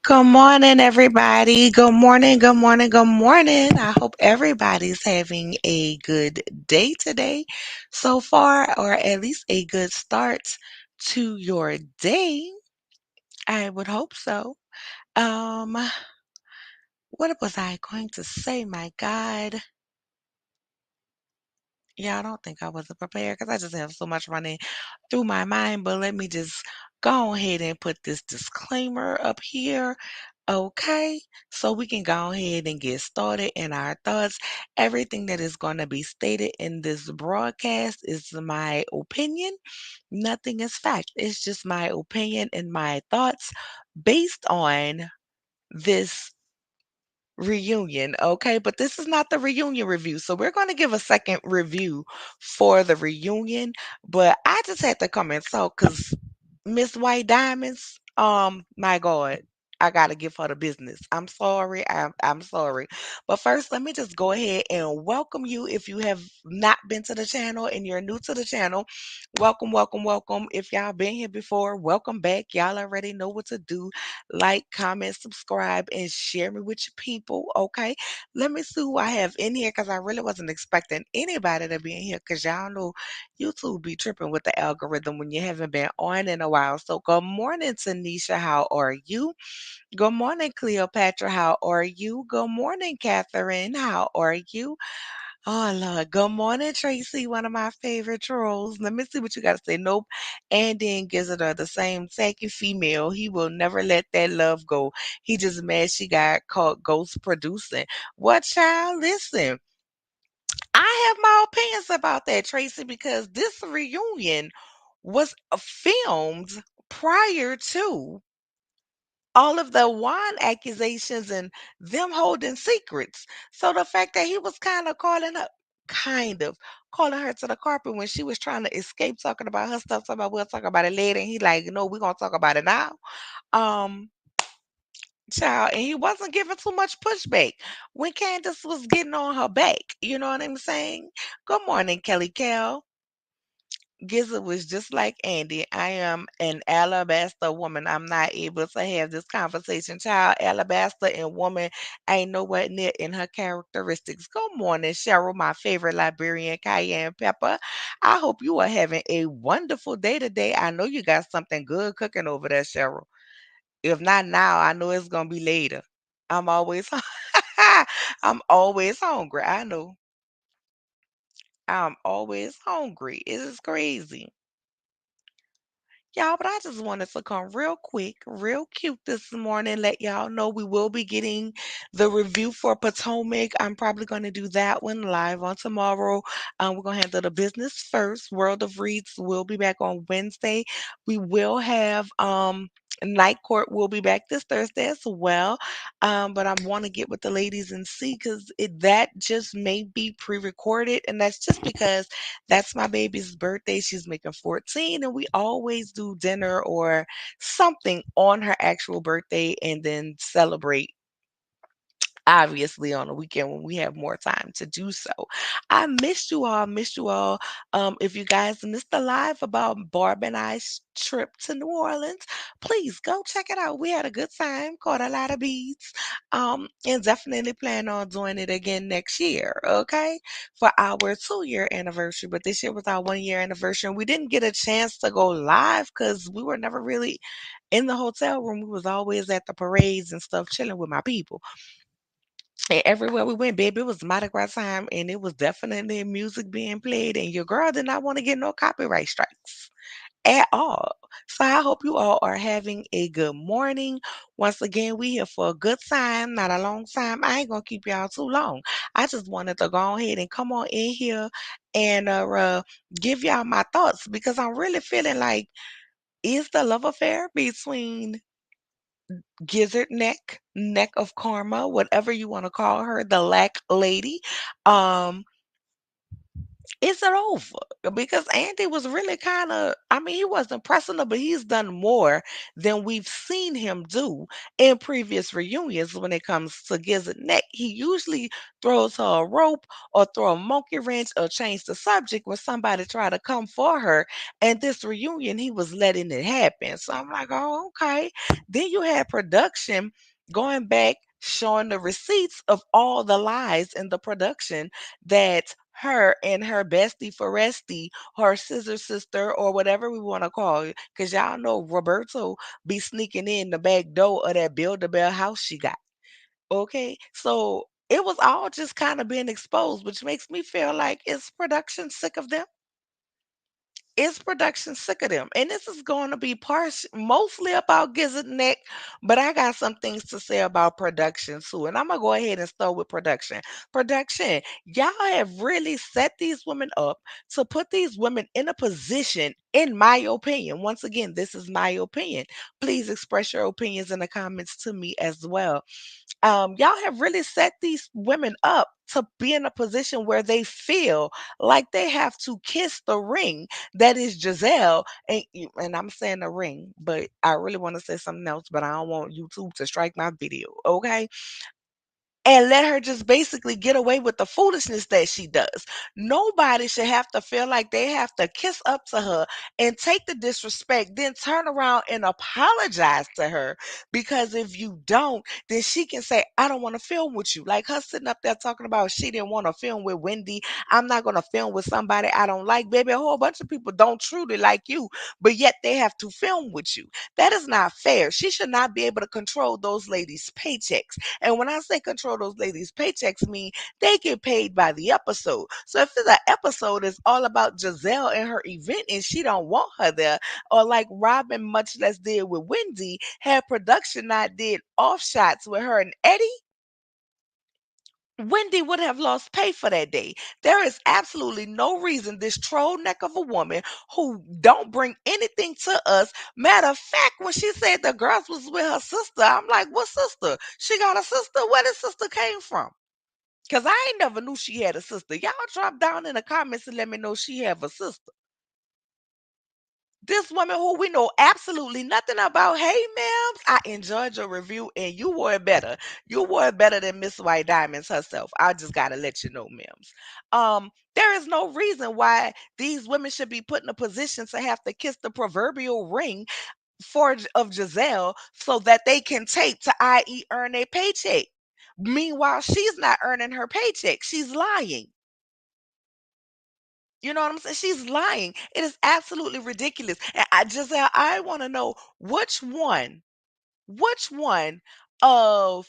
Good morning, everybody. Good morning, good morning, good morning. I hope everybody's having a good day today so far, or at least a good start to your day. I would hope so. Um, what was I going to say? My God. Yeah, I don't think I wasn't prepared because I just have so much running through my mind. But let me just go ahead and put this disclaimer up here. Okay, so we can go ahead and get started in our thoughts. Everything that is going to be stated in this broadcast is my opinion. Nothing is fact. It's just my opinion and my thoughts based on this reunion, okay? But this is not the reunion review. So we're going to give a second review for the reunion. But I just had to come and talk because Miss White Diamonds, my God, I gotta give her the business. I'm sorry. I'm sorry. But first, let me just go ahead and welcome you if you have not been to the channel and you're new to the channel. Welcome, welcome, welcome. If y'all been here before, welcome back. Y'all already know what to do. Like, comment, subscribe, and share me with your people. Okay. Let me see who I have in here because I really wasn't expecting anybody to be in here because y'all know YouTube be tripping with the algorithm when you haven't been on in a while. So good morning, Tanisha. How are you? Good morning, Cleopatra. How are you? Good morning, Catherine. How are you? Oh Lord. Good morning, Tracy. One of my favorite trolls. Let me see what you got to say. Nope. Andy and Gizzard are the same tacky female. He will never let that love go. He just mad she got caught ghost producing. What child? Listen. I have my opinions about that, Tracy, because this reunion was filmed prior to all of the wine accusations and them holding secrets. So the fact that he was kind of calling her to the carpet when she was trying to escape talking about her stuff, talking about we'll talk about it later, and he like, no, we're gonna talk about it now. Um, Child, and he wasn't giving too much pushback when Candace was getting on her back. You know what I'm saying? Good morning, Kelly Cal. Gizzard was just like Andy. I am an alabaster woman. I'm not able to have this conversation. Child, alabaster and woman ain't nowhere near in her characteristics. Good morning, Cheryl, my favorite Liberian cayenne pepper. I hope you are having a wonderful day today. I know you got something good cooking over there, Cheryl. If not now, I know it's gonna be later. I'm always I'm always hungry. I know. I'm always hungry. It is crazy. Y'all, but I just wanted to come real quick, real cute this morning, let y'all know we will be getting the review for Potomac. I'm probably going to do that one live on tomorrow. We're going to handle the business first. World of Reads will be back on Wednesday. We will have Night Court will be back this Thursday as well. But I want to get with the ladies and see because that just may be pre-recorded, and that's just because that's my baby's birthday. She's making 14, and we always do dinner or something on her actual birthday and then celebrate obviously on the weekend when we have more time to do so. I missed you all, missed you all. If you guys missed the live about Barb and I's trip to New Orleans, please go check it out. We had a good time, caught a lot of beads, and definitely plan on doing it again next year, okay? For our 2 year anniversary. But this year was our 1 year anniversary. And we didn't get a chance to go live because we were never really in the hotel room. We was always at the parades and stuff, chilling with my people. And everywhere we went, baby, it was Mardi Gras time, and it was definitely music being played. And your girl did not want to get no copyright strikes at all. So I hope you all are having a good morning. Once again, we here for a good time, not a long time. I ain't gonna keep y'all too long. I just wanted to go ahead and come on in here and give y'all my thoughts because I'm really feeling like is the love affair between Gizzard Neck of Karma, whatever you want to call her, the Lack Lady, um, Is it over? Because Andy was really kind of, I mean, he wasn't pressing her, but he's done more than we've seen him do in previous reunions when it comes to Gizzard Neck. He usually throws her a rope or throw a monkey wrench or change the subject when somebody try to come for her. And this reunion, he was letting it happen. So I'm like, oh, okay. Then you had production going back showing the receipts of all the lies in the production that her and her bestie Foresti, her scissor sister, or whatever we want to call it, because y'all know Roberto be sneaking in the back door of that Build-A-Bear house she got. Okay, so it was all just kind of being exposed, which makes me feel like is production sick of them? Is production sick of them? And this is going to be mostly about Gizzard Neck, but I got some things to say about production too. And I'm gonna go ahead and start with production. Production, y'all have really set these women up to put these women in a position, in my opinion. Once again, this is my opinion. Please express your opinions in the comments to me as well. Y'all have really set these women up to be in a position where they feel like they have to kiss the ring that is Giselle. And I'm saying the ring, but I really want to say something else, but I don't want YouTube to strike my video. Okay, and let her just basically get away with the foolishness that she does. Nobody should have to feel like they have to kiss up to her and take the disrespect, then turn around and apologize to her. Because if you don't, then she can say, I don't want to film with you. Like her sitting up there talking about she didn't want to film with Wendy. I'm not going to film with somebody I don't like. Baby, a whole bunch of people don't truly like you, but yet they have to film with you. That is not fair. She should not be able to control those ladies' paychecks. And when I say control those ladies' paychecks, mean they get paid by the episode. So if the episode is all about Giselle and her event and she don't want her there, or like Robin much less did with Wendy, had production not did off shots with her and Eddie, Wendy would have lost pay for that day. There is absolutely no reason this troll neck of a woman who don't bring anything to us. Matter of fact, when she said the girls was with her sister, I'm like, what sister? She got a sister? Where the sister came from? Cause I ain't never knew she had a sister. Y'all drop down in the comments and let me know she have a sister. This woman who we know absolutely nothing about. Hey, ma'ams, I enjoyed your review and you wore it better. You wore it better than Miss White Diamonds herself. I just gotta let you know, ma'ams. There is no reason why these women should be put in a position to have to kiss the proverbial ring of Giselle so that they can take to, i.e., earn a paycheck. Meanwhile, she's not earning her paycheck. She's lying. You know what I'm saying? She's lying. It is absolutely ridiculous. And Giselle, I want to know which one of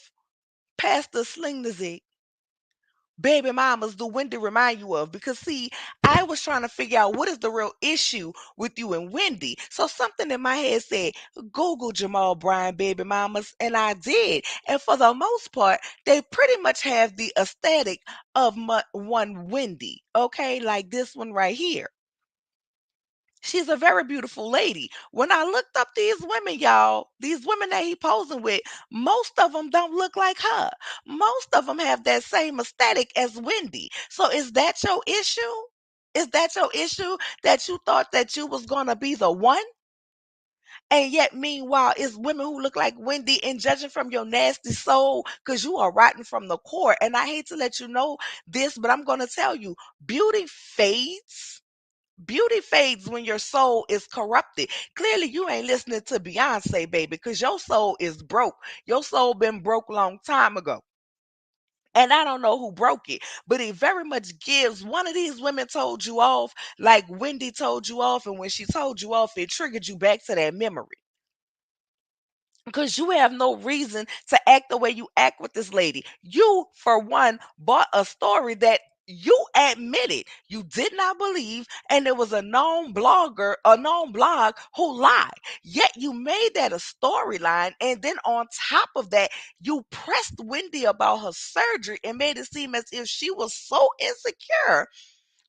Pastor Sling baby mamas do Wendy remind you of? Because see, I was trying to figure out what is the real issue with you and Wendy. So something in my head said, Google Jamal Bryan baby mamas, and I did. And for the most part, they pretty much have the aesthetic of one Wendy. Okay, like this one right here. She's a very beautiful lady. When I looked up these women, y'all, these women that he posing with, most of them don't look like her. Most of them have that same aesthetic as Wendy. So is that your issue? Is that your issue that you thought that you was gonna be the one? And yet, meanwhile, it's women who look like Wendy, and judging from your nasty soul, because you are rotten from the core. And I hate to let you know this, but I'm gonna tell you, beauty fades. Beauty fades when your soul is corrupted. Clearly, you ain't listening to Beyonce, baby, because your soul is broke. Your soul been broke long time ago. And I don't know who broke it, but it very much gives one of these women told you off, like Wendy told you off. And when she told you off, it triggered you back to that memory because you have no reason to act the way you act with this lady. You, for one, bought a story that you admitted you did not believe, and there was a known blogger, a known blog who lied. Yet you made that a storyline, and then on top of that, you pressed Wendy about her surgery and made it seem as if she was so insecure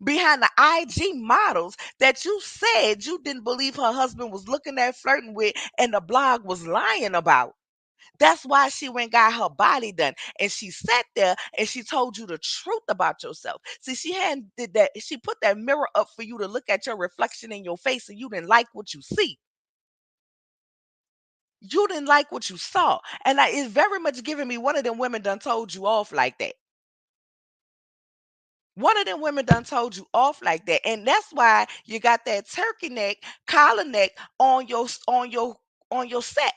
behind the IG models that you said you didn't believe her husband was looking at flirting with and the blog was lying about. That's why she went and got her body done. And she sat there and she told you the truth about yourself. See, she hadn't did that. She put that mirror up for you to look at your reflection in your face and you didn't like what you see. You didn't like what you saw. And it's very much giving me one of them women done told you off like that. One of them women done told you off like that. And that's why you got that turkey neck, collar neck on your set,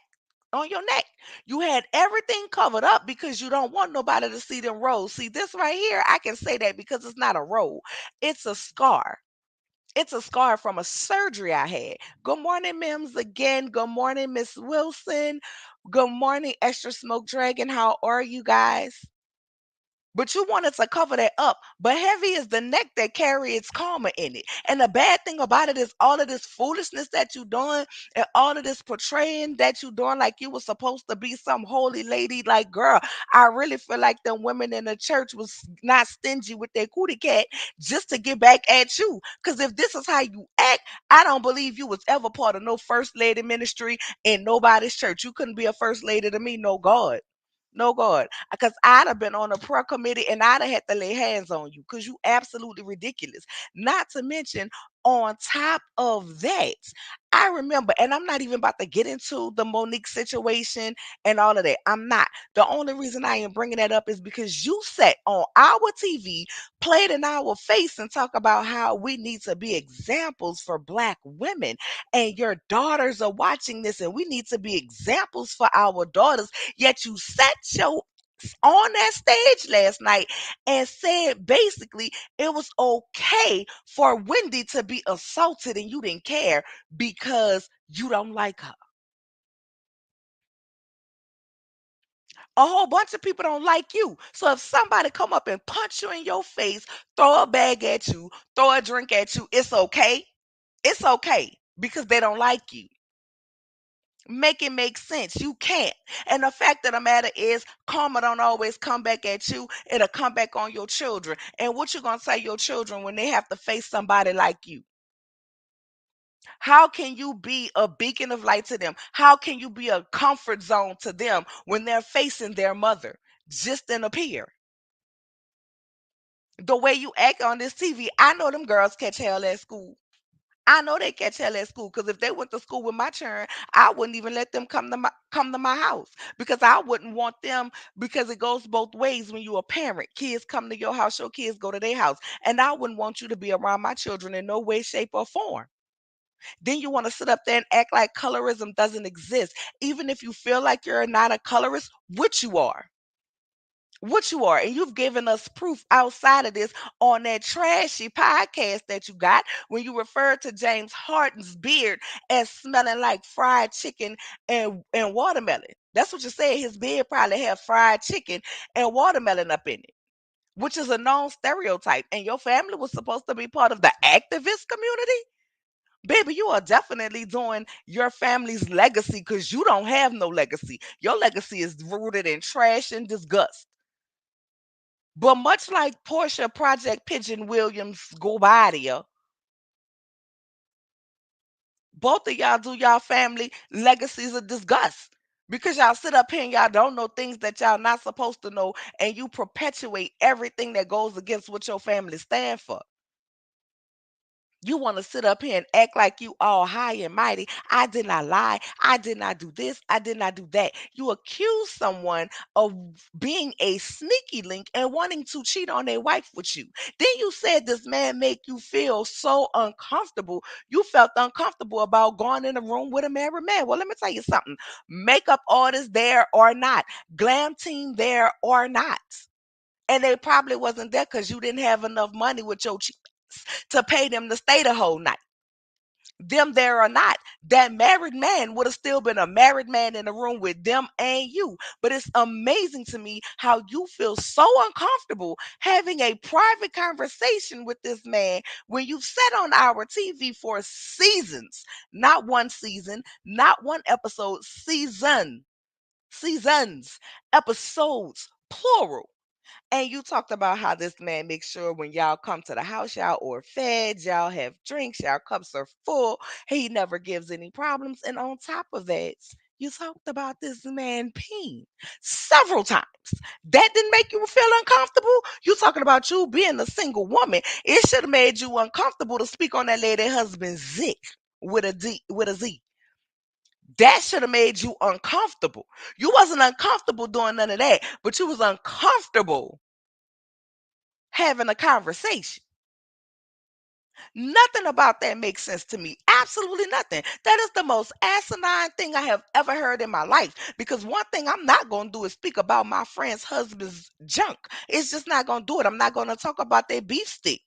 on your neck. You had everything covered up because you don't want nobody to see them rolls. See, this right here, I can say that because it's not a roll. It's a scar. It's a scar from a surgery I had. Good morning, Mims again. Good morning, Miss Wilson. Good morning, Extra Smoke Dragon. How are you guys? But you wanted to cover that up. But heavy is the neck that carry its karma in it. And the bad thing about it is all of this foolishness that you doing and all of this portraying that you doing like you was supposed to be some holy lady. Like, girl, I really feel like them women in the church was not stingy with their cootie cat just to get back at you. Because if this is how you act, I don't believe you was ever part of no first lady ministry in nobody's church. You couldn't be a first lady to me, no God. No God, because I'd have been on a prayer committee and I'd have had to lay hands on you because you absolutely ridiculous. Not to mention, on top of that, I remember, and I'm not even about to get into the Monique situation and all of that. I'm not. The only reason I am bringing that up is because you sat on our TV, played in our face, and talk about how we need to be examples for Black women. And your daughters are watching this, and we need to be examples for our daughters. Yet you sat your on that stage last night and said basically it was okay for Wendy to be assaulted and you didn't care because you don't like her. A whole bunch of people don't like you. So if somebody come up and punch you in your face, throw a bag at you, throw a drink at you, it's okay. It's okay because they don't like you. Make it make sense. You can't. And the fact of the matter is, karma don't always come back at you. It'll come back on your children. And what you gonna say your children when they have to face somebody like you? How can you be a beacon of light to them? How can you be a comfort zone to them when they're facing their mother? Just in appear. The way you act on this TV, I know them girls catch hell at school. I know they catch hell at school because if they went to school with my children, I wouldn't even let them come to my house because I wouldn't want them because it goes both ways when you're a parent. Kids come to your house, your kids go to their house, and I wouldn't want you to be around my children in no way, shape, or form. Then you want to sit up there and act like colorism doesn't exist, even if you feel like you're not a colorist, which you are. What you are, and you've given us proof outside of this on that trashy podcast that you got when you referred to James Harden's beard as smelling like fried chicken and watermelon. That's what you said. His beard probably had fried chicken and watermelon up in it, which is a known stereotype. And your family was supposed to be part of the activist community. Baby, you are definitely doing your family's legacy because you don't have no legacy. Your legacy is rooted in trash and disgust. But much like Portia Project Pigeon Williams Gobadia, both of y'all do y'all family legacies of disgust. Because y'all sit up here and y'all don't know things that y'all not supposed to know, and you perpetuate everything that goes against what your family stand for. You want to sit up here and act like you all high and mighty. I did not lie. I did not do this. I did not do that. You accuse someone of being a sneaky link and wanting to cheat on their wife with you. Then you said this man make you feel so uncomfortable. You felt uncomfortable about going in a room with a married man. Well, let me tell you something. Makeup artist there or not, glam team there or not. And they probably wasn't there because you didn't have enough money with your cheap to pay them to stay the whole night. Them there or not, that married man would have still been a married man in the room with them and you. But it's amazing to me how you feel so uncomfortable having a private conversation with this man when you've sat on our TV for seasons, not one season, not one episode, seasons, episodes, plural. And you talked about how this man makes sure when y'all come to the house, y'all are fed, y'all have drinks, y'all cups are full. He never gives any problems. And on top of that, You talked about this man peeing several times. That didn't make you feel uncomfortable? You talking about you being a single woman. It should have made you uncomfortable to speak on that lady husband Zick with a Z. That should have made you uncomfortable. You wasn't uncomfortable doing none of that, but you was uncomfortable having a conversation. Nothing about that makes sense to me. Absolutely nothing. That is the most asinine thing I have ever heard in my life. Because one thing I'm not going to do is speak about my friend's husband's junk. It's just not going to do it. I'm not going to talk about their beef stick.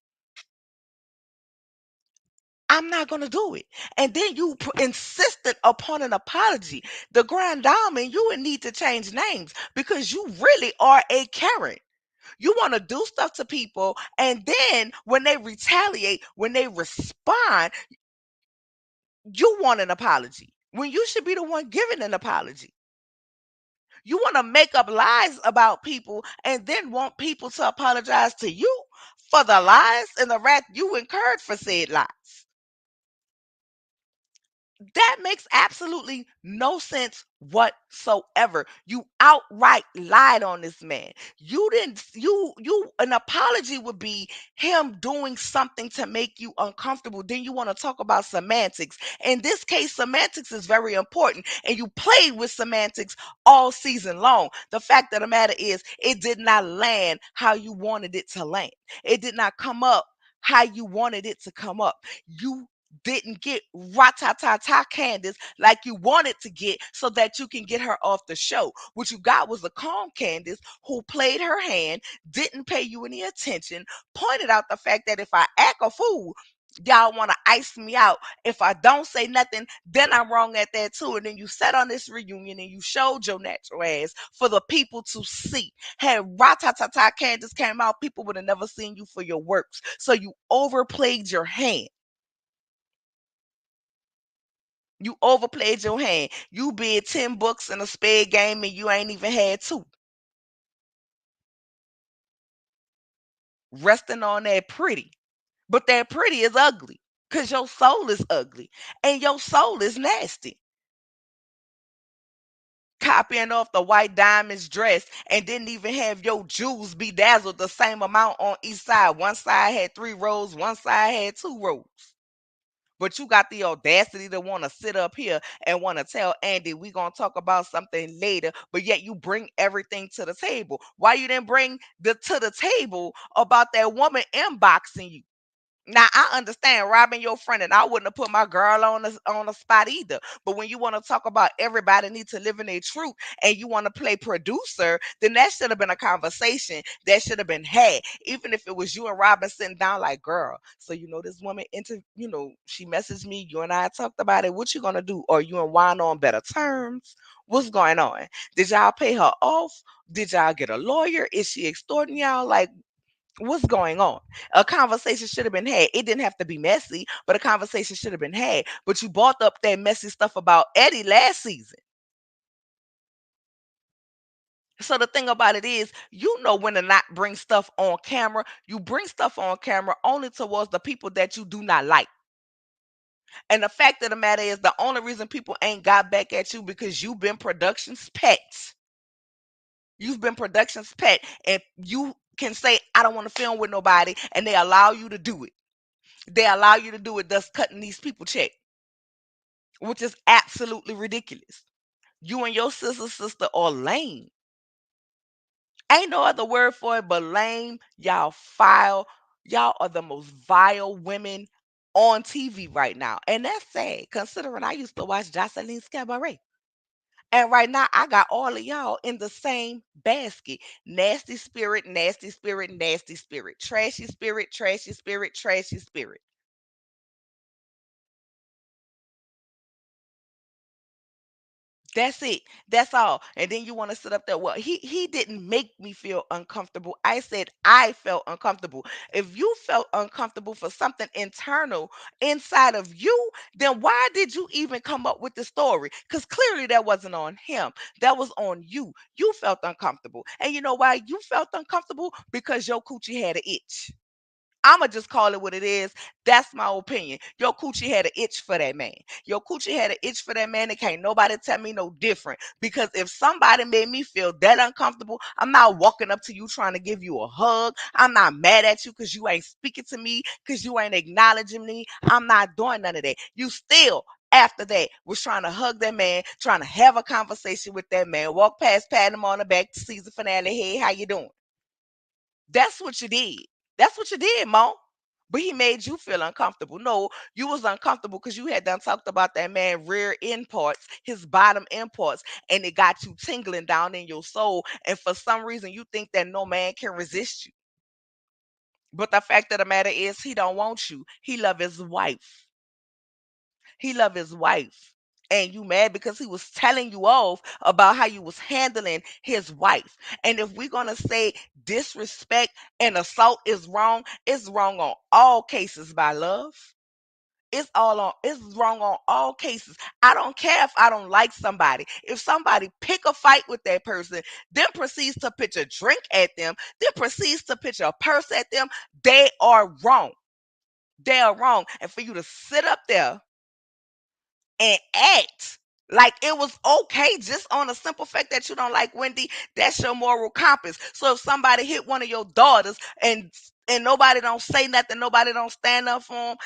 I'm not going to do it. And then you insisted upon an apology. The grand dame, and you would need to change names because you really are a Karen. You want to do stuff to people, and then when they retaliate, when they respond, you want an apology when you should be the one giving an apology. You want to make up lies about people and then want people to apologize to you for the lies and the wrath you incurred for said lies. That makes absolutely no sense whatsoever. You outright lied on this man. You didn't you An apology would be him doing something to make you uncomfortable. Then you want to talk about semantics. In this case, semantics is very important, and you played with semantics all season long. The fact of the matter is it did not land how you wanted it to land. It did not come up how you wanted it to come up. You didn't get ratatata Candace like you wanted to get so that you can get her off the show. What you got was a calm Candace who played her hand, didn't pay you any attention, pointed out the fact that if I act a fool, y'all want to ice me out. If I don't say nothing, then I'm wrong at that too. And then you sat on this reunion and you showed your natural ass for the people to see. Had Ratatata Candace came out, people would have never seen you for your works. So you overplayed your hand. You overplayed your hand. You bid 10 books in a spade game and you ain't even had two. Resting on that pretty. But that pretty is ugly because your soul is ugly and your soul is nasty. Copying off the white diamonds dress and didn't even have your jewels bedazzled the same amount on each side. One side had 3 rows, one side had 2 rows. But you got the audacity to want to sit up here and want to tell Andy we gonna talk about something later, but yet you bring everything to the table. Why you didn't bring the to the table about that woman inboxing you? Now I understand robbing your friend, and I wouldn't have put my girl on the spot either. But when you want to talk about everybody need to live in their truth, and you want to play producer, then that should have been a conversation that should have been had. Even if it was you and Robin sitting down, like, girl, so this woman she messaged me. You and I talked about it. What you gonna do? Are you and Wine on better terms? What's going on? Did y'all pay her off? Did y'all get a lawyer? Is she extorting y'all? Like, what's going on? A conversation should have been had. It didn't have to be messy, but a conversation should have been had. But you brought up that messy stuff about Eddie last season. So the thing about it is, you know when to not bring stuff on camera. You bring stuff on camera only towards the people that you do not like. And the fact of the matter is, the only reason people ain't got back at you because you've been production's pet. You've been production's pet, and you can say, I don't want to film with nobody, and they allow you to do it. They allow you to do it, thus cutting these people check, which is absolutely ridiculous. You and your sister are lame. Ain't no other word for it but lame. Y'all file. Y'all are the most vile women on TV right now. And that's sad, considering I used to watch Jocelyn's Cabaret. And right now, I got all of y'all in the same basket. Nasty spirit, nasty spirit, nasty spirit. Trashy spirit, trashy spirit, trashy spirit. That's it. That's all. And then you want to sit up there. Well, he didn't make me feel uncomfortable. I said I felt uncomfortable. If you felt uncomfortable for something internal inside of you, then why did you even come up with the story? Because clearly that wasn't on him. That was on you. You felt uncomfortable. And you know why you felt uncomfortable? Because your coochie had an itch. I'ma just call it what it is. That's my opinion. Your coochie had an itch for that man. Your coochie had an itch for that man, and can't nobody tell me no different. Because if somebody made me feel that uncomfortable, I'm not walking up to you trying to give you a hug. I'm not mad at you because you ain't speaking to me, because you ain't acknowledging me. I'm not doing none of that. You still after that was trying to hug that man, trying to have a conversation with that man, walk past, pat him on the back, season finale, hey, how you doing? That's what you did. That's what you did, Mo. But he made you feel uncomfortable. No, you was uncomfortable because you had done talked about that man rear end parts, his bottom end parts, and it got you tingling down in your soul. And for some reason, you think that no man can resist you. But the fact of the matter is, he don't want you. He love his wife. He love his wife. And you mad because he was telling you off about how you was handling his wife. And if we're gonna say disrespect and assault is wrong, it's wrong on all cases by love. It's wrong on all cases. I don't care if I don't like somebody. If somebody pick a fight with that person, then proceeds to pitch a drink at them, then proceeds to pitch a purse at them, they are wrong. They are wrong. And for you to sit up there and act like it was okay just on the simple fact that you don't like Wendy, that's your moral compass. So if somebody hit one of your daughters and nobody don't say nothing, nobody don't stand up for them,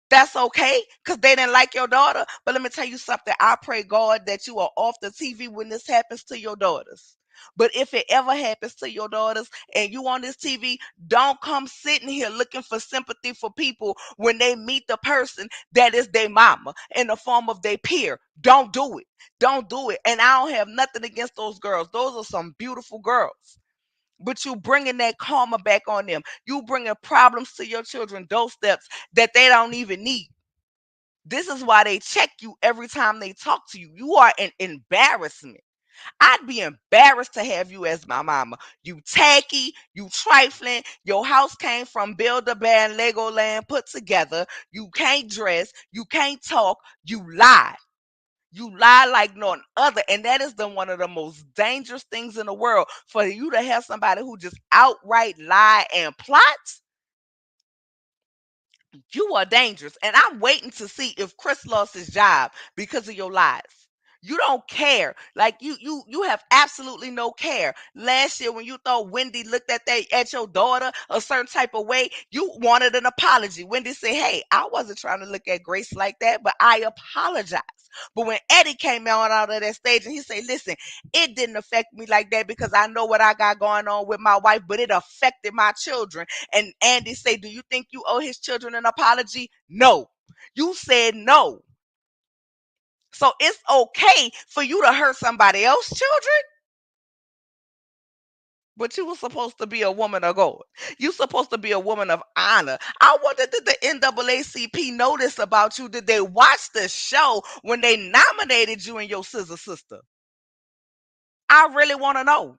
that's okay because they didn't like your daughter. But let me tell you something. I pray God that you are off the TV when this happens to your daughters. But if it ever happens to your daughters and you on this TV, don't come sitting here looking for sympathy for people when they meet the person that is their mama in the form of their peer. Don't do it. Don't do it. And I don't have nothing against those girls. Those are some beautiful girls. But you bringing that karma back on them. You bringing problems to your children doorsteps that they don't even need. This is why they check you every time they talk to you. You are an embarrassment. I'd be embarrassed to have you as my mama. You tacky, you trifling. Your house came from Build-A-Bear and Legoland put together. You can't dress. You can't talk. You lie. You lie like none other. And that is one of the most dangerous things in the world. For you to have somebody who just outright lie and plot, you are dangerous. And I'm waiting to see if Chris lost his job because of your lies. You don't care. Like you have absolutely no care. Last year when you thought Wendy looked at your daughter a certain type of way, you wanted an apology. Wendy said, "Hey, I wasn't trying to look at Grace like that, but I apologize." But when Eddie came out of that stage and he said, "Listen, it didn't affect me like that because I know what I got going on with my wife, but it affected my children." And Andy said, "Do you think you owe his children an apology?" No. You said no. So it's okay for you to hurt somebody else's children, but you were supposed to be a woman of God. You're supposed to be a woman of honor. I wonder, did the NAACP notice about you? Did they watch the show when they nominated you and your scissor sister? I really want to know.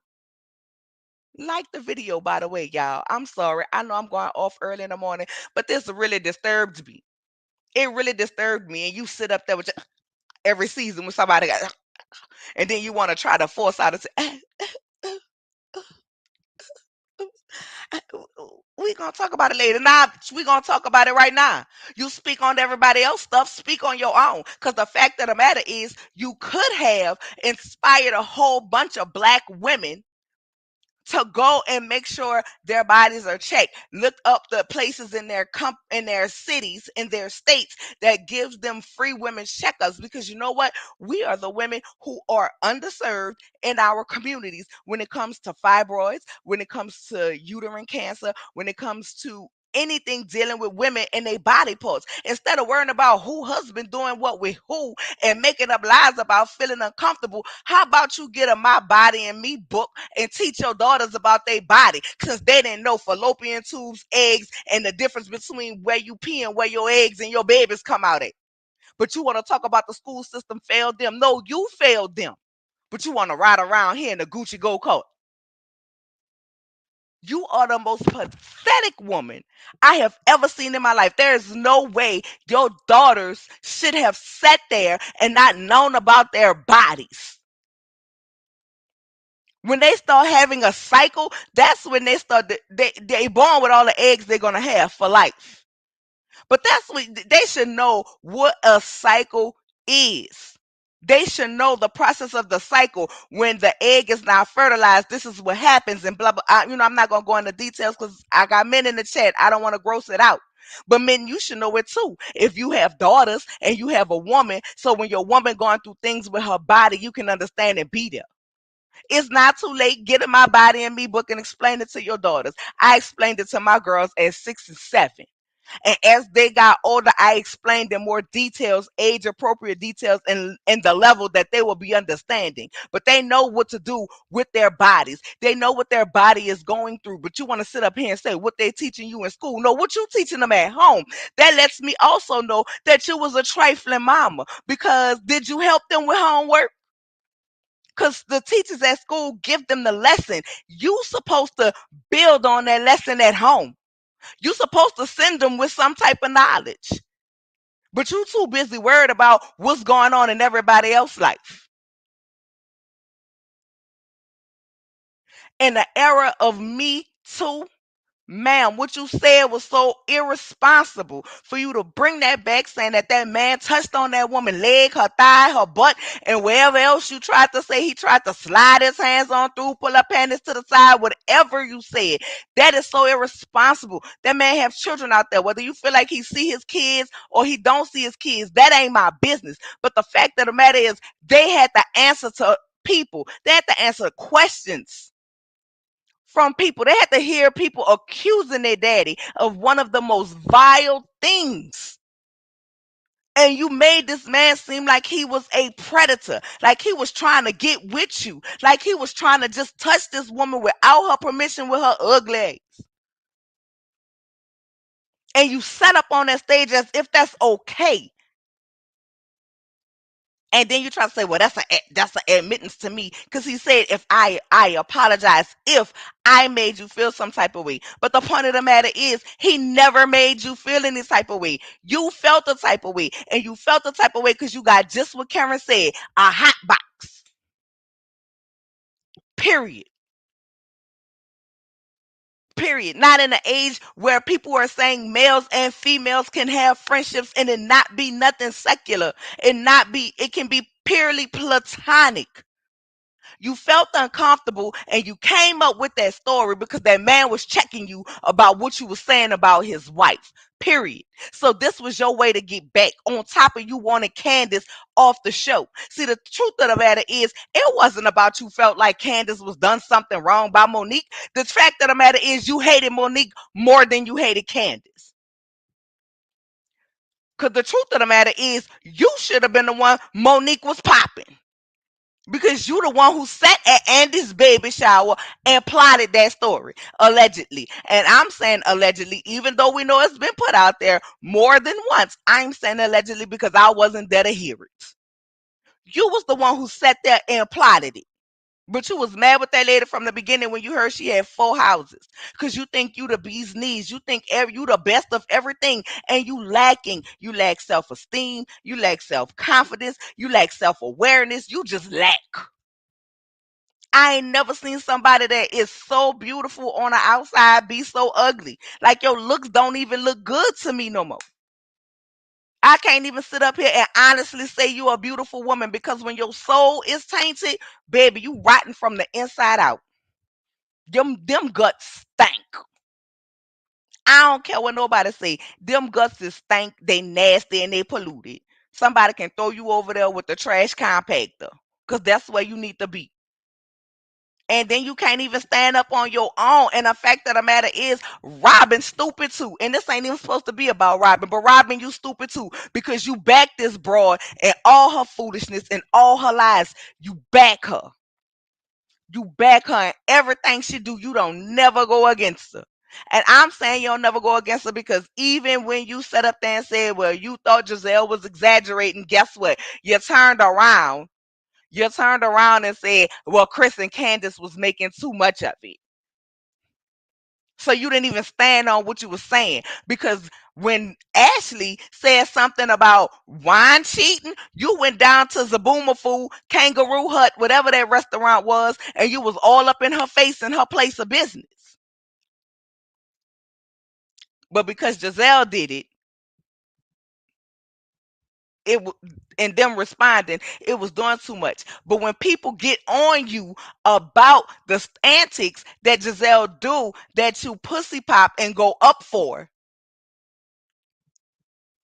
Like the video, by the way, y'all. I'm sorry. I know I'm going off early in the morning, but this really disturbed me. It really disturbed me. And you sit up there with every season when somebody got, and then you want to try to force out and say, we gonna talk about it later. Nah, we gonna talk about it right now. You speak on everybody else stuff, speak on your own. Because the fact of the matter is, you could have inspired a whole bunch of black women to go and make sure their bodies are checked. Look up the places in in their cities, in their states that gives them free women's checkups. Because you know what? We are the women who are underserved in our communities when it comes to fibroids, when it comes to uterine cancer, when it comes to anything dealing with women and their body parts. Instead of worrying about who husband doing what with who and making up lies about feeling uncomfortable, how about you get a My Body and Me book and teach your daughters about their body, because they didn't know fallopian tubes, eggs, and the difference between where you pee and where your eggs and your babies come out at. But you want to talk about the school system failed them. No, you failed them. But you want to ride around here in a Gucci go coat. You are the most pathetic woman I have ever seen in my life. There is no way your daughters should have sat there and not known about their bodies. When they start having a cycle, that's when they born with all the eggs they're gonna have for life. But that's what they should know what a cycle is. They should know the process of the cycle. When the egg is not fertilized, this is what happens, and blah blah. I'm not gonna go into details because I got men in the chat. I don't want to gross it out. But men, you should know it too. If you have daughters and you have a woman, so when your woman going through things with her body, you can understand and be there. It's not too late. Get in my body and me book and explain it to your daughters. I explained it to my girls at 6 and 7. And as they got older, I explained in more details, age appropriate details, and the level that they will be understanding. But they know what to do with their bodies. They know what their body is going through. But you want to sit up here and say what they're teaching you in school. No, what you teaching them at home. That lets me also know that you was a trifling mama. Because did you help them with homework? Because the teachers at school give them the lesson. You supposed to build on that lesson at home. You supposed to send them with some type of knowledge. But you too busy worried about what's going on in everybody else's life. In the era of Me Too, ma'am, what you said was so irresponsible for you to bring that back, saying that that man touched on that woman's leg, her thigh, her butt, and wherever else you tried to say he tried to slide his hands on through, pull up panties to the side, whatever you said. That is so irresponsible. That man have children out there. Whether you feel like he see his kids or he don't see his kids, that ain't my business. But the fact of the matter is, they had to answer to people. They had to answer questions from people. They had to hear people accusing their daddy of one of the most vile things. And you made this man seem like he was a predator, like he was trying to get with you, like he was trying to just touch this woman without her permission with her ugly eggs. And you set up on that stage as if that's okay. And then you try to say, well, that's an admittance to me, because he said, if I apologize if I made you feel some type of way. But the point of the matter is, he never made you feel any type of way. You felt the type of way, and you felt the type of way because you got just what Karen said, a hot box. Period. Period. Not in an age where people are saying males and females can have friendships and it not be nothing secular. It can be purely platonic. You felt uncomfortable and you came up with that story because that man was checking you about what you were saying about his wife. Period. So this was your way to get back. On top of you wanting Candace off the show. See, the truth of the matter is, it wasn't about you felt like Candace was done something wrong by Monique. The fact of the matter is, you hated Monique more than you hated Candace. Because the truth of the matter is, you should have been the one Monique was popping. Because you the one who sat at Andy's baby shower and plotted that story, allegedly. And I'm saying allegedly, even though we know it's been put out there more than once. I'm saying allegedly because I wasn't there to hear it. You was the one who sat there and plotted it. But you was mad with that lady from the beginning when you heard she had 4 houses. Because you think you the bee's knees. You think you the best of everything. And you lacking. You lack self-esteem. You lack self-confidence. You lack self-awareness. You just lack. I ain't never seen somebody that is so beautiful on the outside be so ugly. Like, your looks don't even look good to me no more. I can't even sit up here and honestly say you're a beautiful woman, because when your soul is tainted, baby, you rotten from the inside out. Them guts stink. I don't care what nobody say. Them guts is stink. They nasty and they polluted. Somebody can throw you over there with the trash compactor, because that's where you need to be. And then you can't even stand up on your own. And the fact of the matter is, Robin stupid too. And this ain't even supposed to be about Robin, but Robin, you stupid too, because you back this broad and all her foolishness and all her lies. You back her. You back her, and everything she do, you don't never go against her. And I'm saying you don't never go against her because even when you set up there and said, well, you thought Giselle was exaggerating, guess what? You turned around and said, well, Chris and Candace was making too much of it. So you didn't even stand on what you were saying, because when Ashley said something about wine cheating, you went down to Zabuma Food, Kangaroo Hut, whatever that restaurant was, and you was all up in her face in her place of business. But because Giselle did it, it w- and them responding, it was doing too much. But when people get on you about the antics that Giselle do, that you pussy pop and go up for,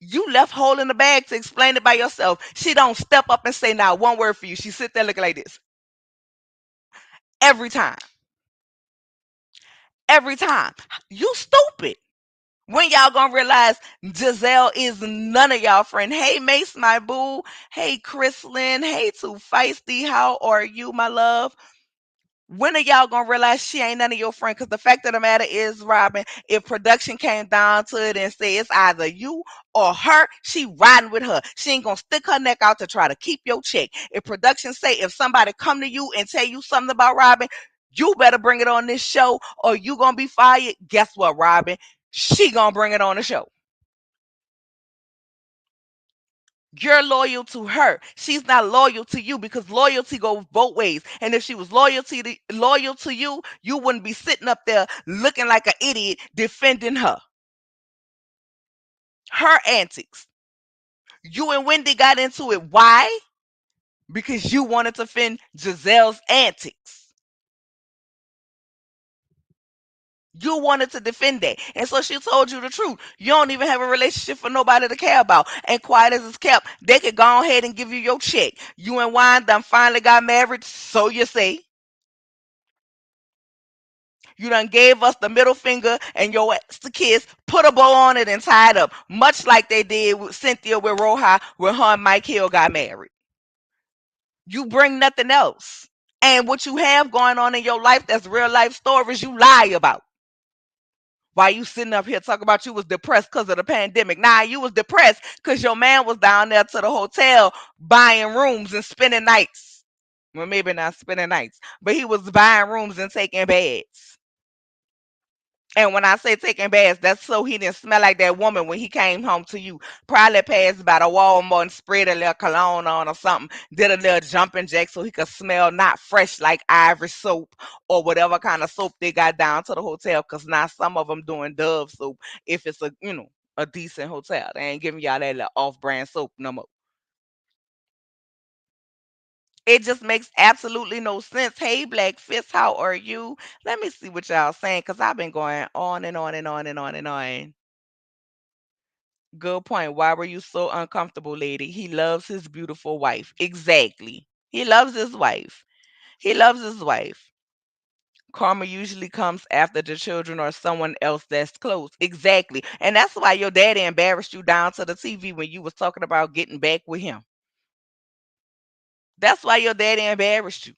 you left hole in the bag to explain it by yourself. She don't step up and say now one word for you. She sit there looking like this every time. Every time. You stupid. When y'all gonna realize Giselle is none of y'all friend? Hey Mace, my boo. Hey Chrislyn. Hey Too Feisty. How are you, my love? When are y'all gonna realize she ain't none of your friend? Because the fact of the matter is, Robin, if production came down to it and say it's either you or her, she riding with her. She ain't gonna stick her neck out to try to keep your check. If production say if somebody come to you and tell you something about Robin, you better bring it on this show or you gonna be fired. Guess what, Robin? She gonna bring it on the show. You're loyal to her. She's not loyal to you, because loyalty goes both ways. And if she was loyal to you, you wouldn't be sitting up there looking like an idiot defending her. Her antics. You and Wendy got into it. Why? Because you wanted to defend Giselle's antics. You wanted to defend that. And so she told you the truth. You don't even have a relationship for nobody to care about. And quiet as it's kept, they could go ahead and give you your check. You and Wine done finally got married, so you say. You done gave us the middle finger and your ass the kiss, put a bow on it and tie it up, much like they did with Cynthia with Roja when her and Mike Hill got married. You bring nothing else. And what you have going on in your life that's real life stories you lie about. Why you sitting up here talking about you was depressed because of the pandemic? Nah, you was depressed because your man was down there to the hotel buying rooms and spending nights. Well, maybe not spending nights, but he was buying rooms and taking beds. And when I say taking baths, that's so he didn't smell like that woman when he came home to you. Probably passed by the Walmart and sprayed a little cologne on or something. Did a little jumping jack so he could smell not fresh like Ivory soap or whatever kind of soap they got down to the hotel. Because now some of them doing Dove soap if it's a decent hotel. They ain't giving y'all that little off-brand soap no more. It just makes absolutely no sense. Hey, Black Fist, how are you? Let me see what y'all saying because I've been going on and on and on and on and on. Good point. Why were you so uncomfortable, lady? He loves his beautiful wife. Exactly. He loves his wife. He loves his wife. Karma usually comes after the children or someone else that's close. Exactly. And that's why your daddy embarrassed you down to the TV when you was talking about getting back with him. That's why your daddy embarrassed you.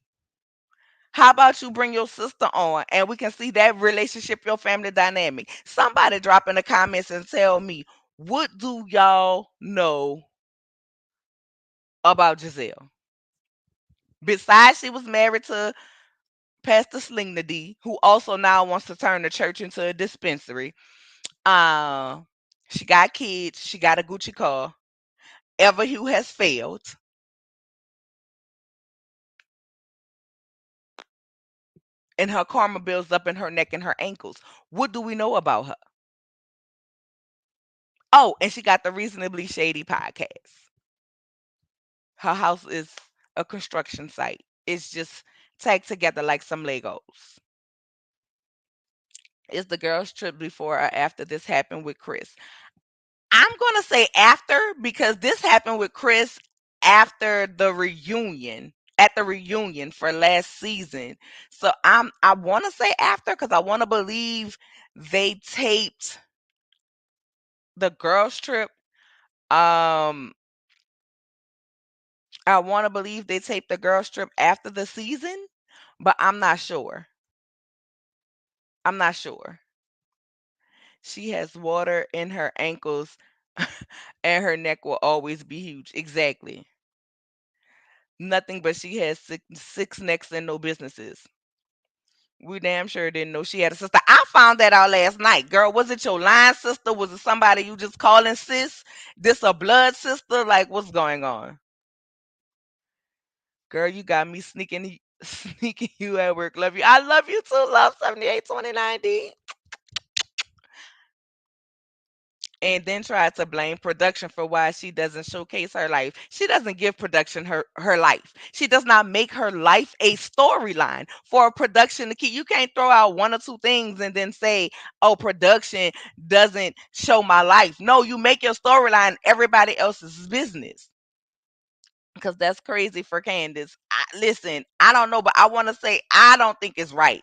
How about you bring your sister on and we can see that relationship, your family dynamic? Somebody drop in the comments and tell me, what do y'all know about Giselle? Besides, she was married to Pastor Sling the D, who also now wants to turn the church into a dispensary. Uh, she got kids. She got a Gucci car. Ever who has failed, and her karma builds up in her neck and her ankles. What do we know about her? Oh, and she got the Reasonably Shady podcast. Her house is a construction site. It's just tagged together like some Legos. Is the girls' trip before or after this happened with Chris? I'm gonna say after, because this happened with Chris after the reunion, at the reunion for last season. So I want to say after because I want to believe they taped the girls trip. Um, I want to believe they taped the girls trip after the season, but I'm not sure. I'm not sure. She has water in her ankles, and her neck will always be huge. Exactly. Nothing but she has six necks and no businesses. We damn sure didn't know she had a sister. I found that out last night. Girl, was it your line sister? Was it somebody you just calling sis? This a blood sister? Like, what's going on? Girl, you got me sneaking sneaking you at work. Love you. I love you too. Love 7829D. And then tried to blame production for why she doesn't showcase her life. She doesn't give production her life. She does not make her life a storyline for a production to keep. You can't throw out one or two things and then say, "Oh, production doesn't show my life." No, you make your storyline everybody else's business. Because that's crazy for Candace. Listen, I don't know, but I want to say I don't think it's right.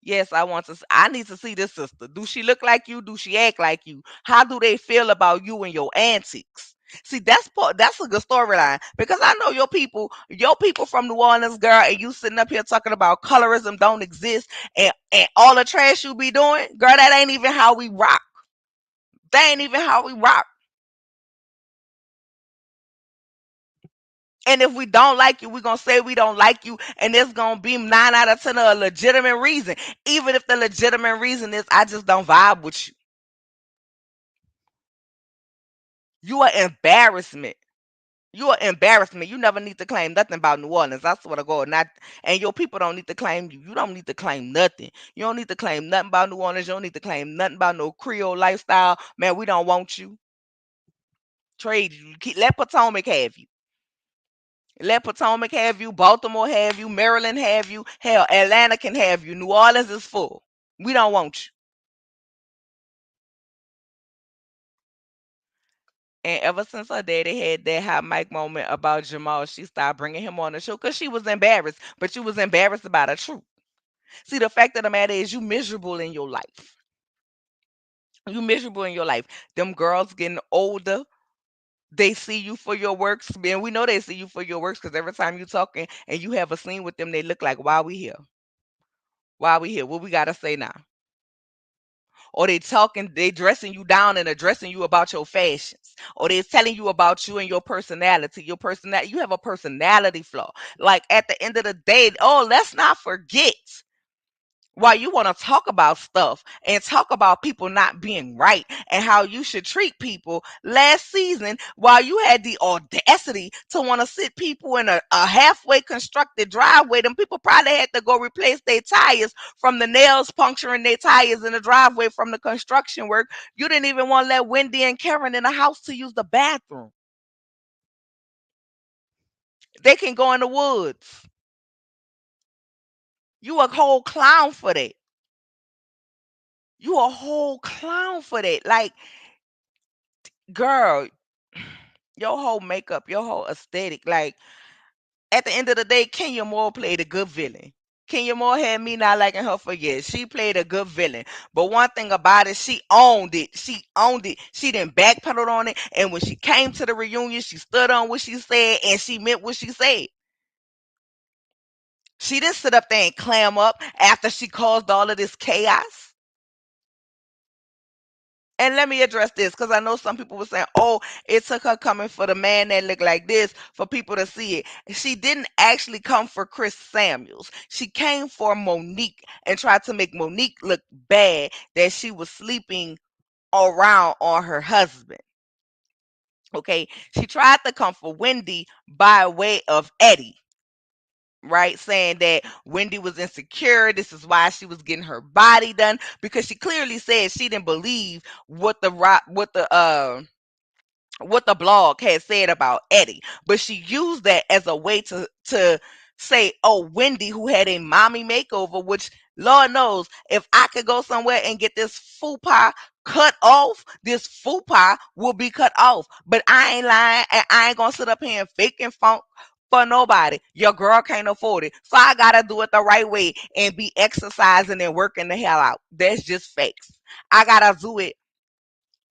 Yes, I want to. I need to see this sister. Do she look like you? Do she act like you? How do they feel about you and your antics? See, that's a good storyline because I know your people from New Orleans, girl, and you sitting up here talking about colorism don't exist and all the trash you be doing, girl. That ain't even how we rock. That ain't even how we rock. And if we don't like you, we're gonna say we don't like you, and it's gonna be 9 out of 10 a legitimate reason. Even if the legitimate reason is I just don't vibe with you. You are embarrassment. You are embarrassment. You never need to claim nothing about New Orleans. I swear to God. Not and your people don't need to claim you. You don't need to claim nothing. You don't need to claim nothing about New Orleans. You don't need to claim nothing about no Creole lifestyle. Man, we don't want you. Trade you. Let Potomac have you. Let Potomac have you. Baltimore have you. Maryland have you. Hell, Atlanta can have you. New Orleans is full. We don't want you. And ever since her daddy had that hot mic moment about Jamal, she stopped bringing him on the show because she was embarrassed. But she was embarrassed about the truth. See, the fact of the matter is, you miserable in your life. You miserable in your life. Them girls getting older. They see you for your works, and we know they see you for your works because every time you talking and you have a scene with them, they look like, "Why we here? Why we here? What we gotta say now?" Or they talking, they dressing you down and addressing you about your fashions, or they telling you about you and your personality. Your personality, you have a personality flaw. Like at the end of the day, oh, let's not forget why you want to talk about stuff and talk about people not being right and how you should treat people last season while you had the audacity to want to sit people in a halfway constructed driveway. Them people probably had to go replace their tires from the nails puncturing their tires in the driveway from the construction work. You didn't even want to let Wendy and Karen in the house to use the bathroom. They can go in the woods. You a whole clown for that. You a whole clown for that. Like, girl, your whole makeup, your whole aesthetic, like at the end of the day, Kenya Moore played a good villain. Kenya Moore had me not liking her for years. She played a good villain. But one thing about it, she owned it. She owned it. She didn't backpedal on it. And when she came to the reunion, she stood on what she said and she meant what she said. She didn't sit up there and clam up after she caused all of this chaos. And let me address this because I know some people were saying, oh, it took her coming for the man that looked like this for people to see it. She didn't actually come for Chris Samuels. She came for Monique and tried to make Monique look bad that she was sleeping around on her husband. Okay. She tried to come for Wendy by way of Eddie. Right, saying that Wendy was insecure. This is why she was getting her body done because she clearly said she didn't believe what the blog had said about Eddie, but she used that as a way to say, "Oh, Wendy, who had a mommy makeover," which Lord knows, if I could go somewhere and get this fupa cut off, this fupa will be cut off. But I ain't lying, and I ain't gonna sit up here and fake and funk for nobody. Your girl can't afford it, so I gotta do it the right way and be exercising and working the hell out. That's just facts. I gotta do it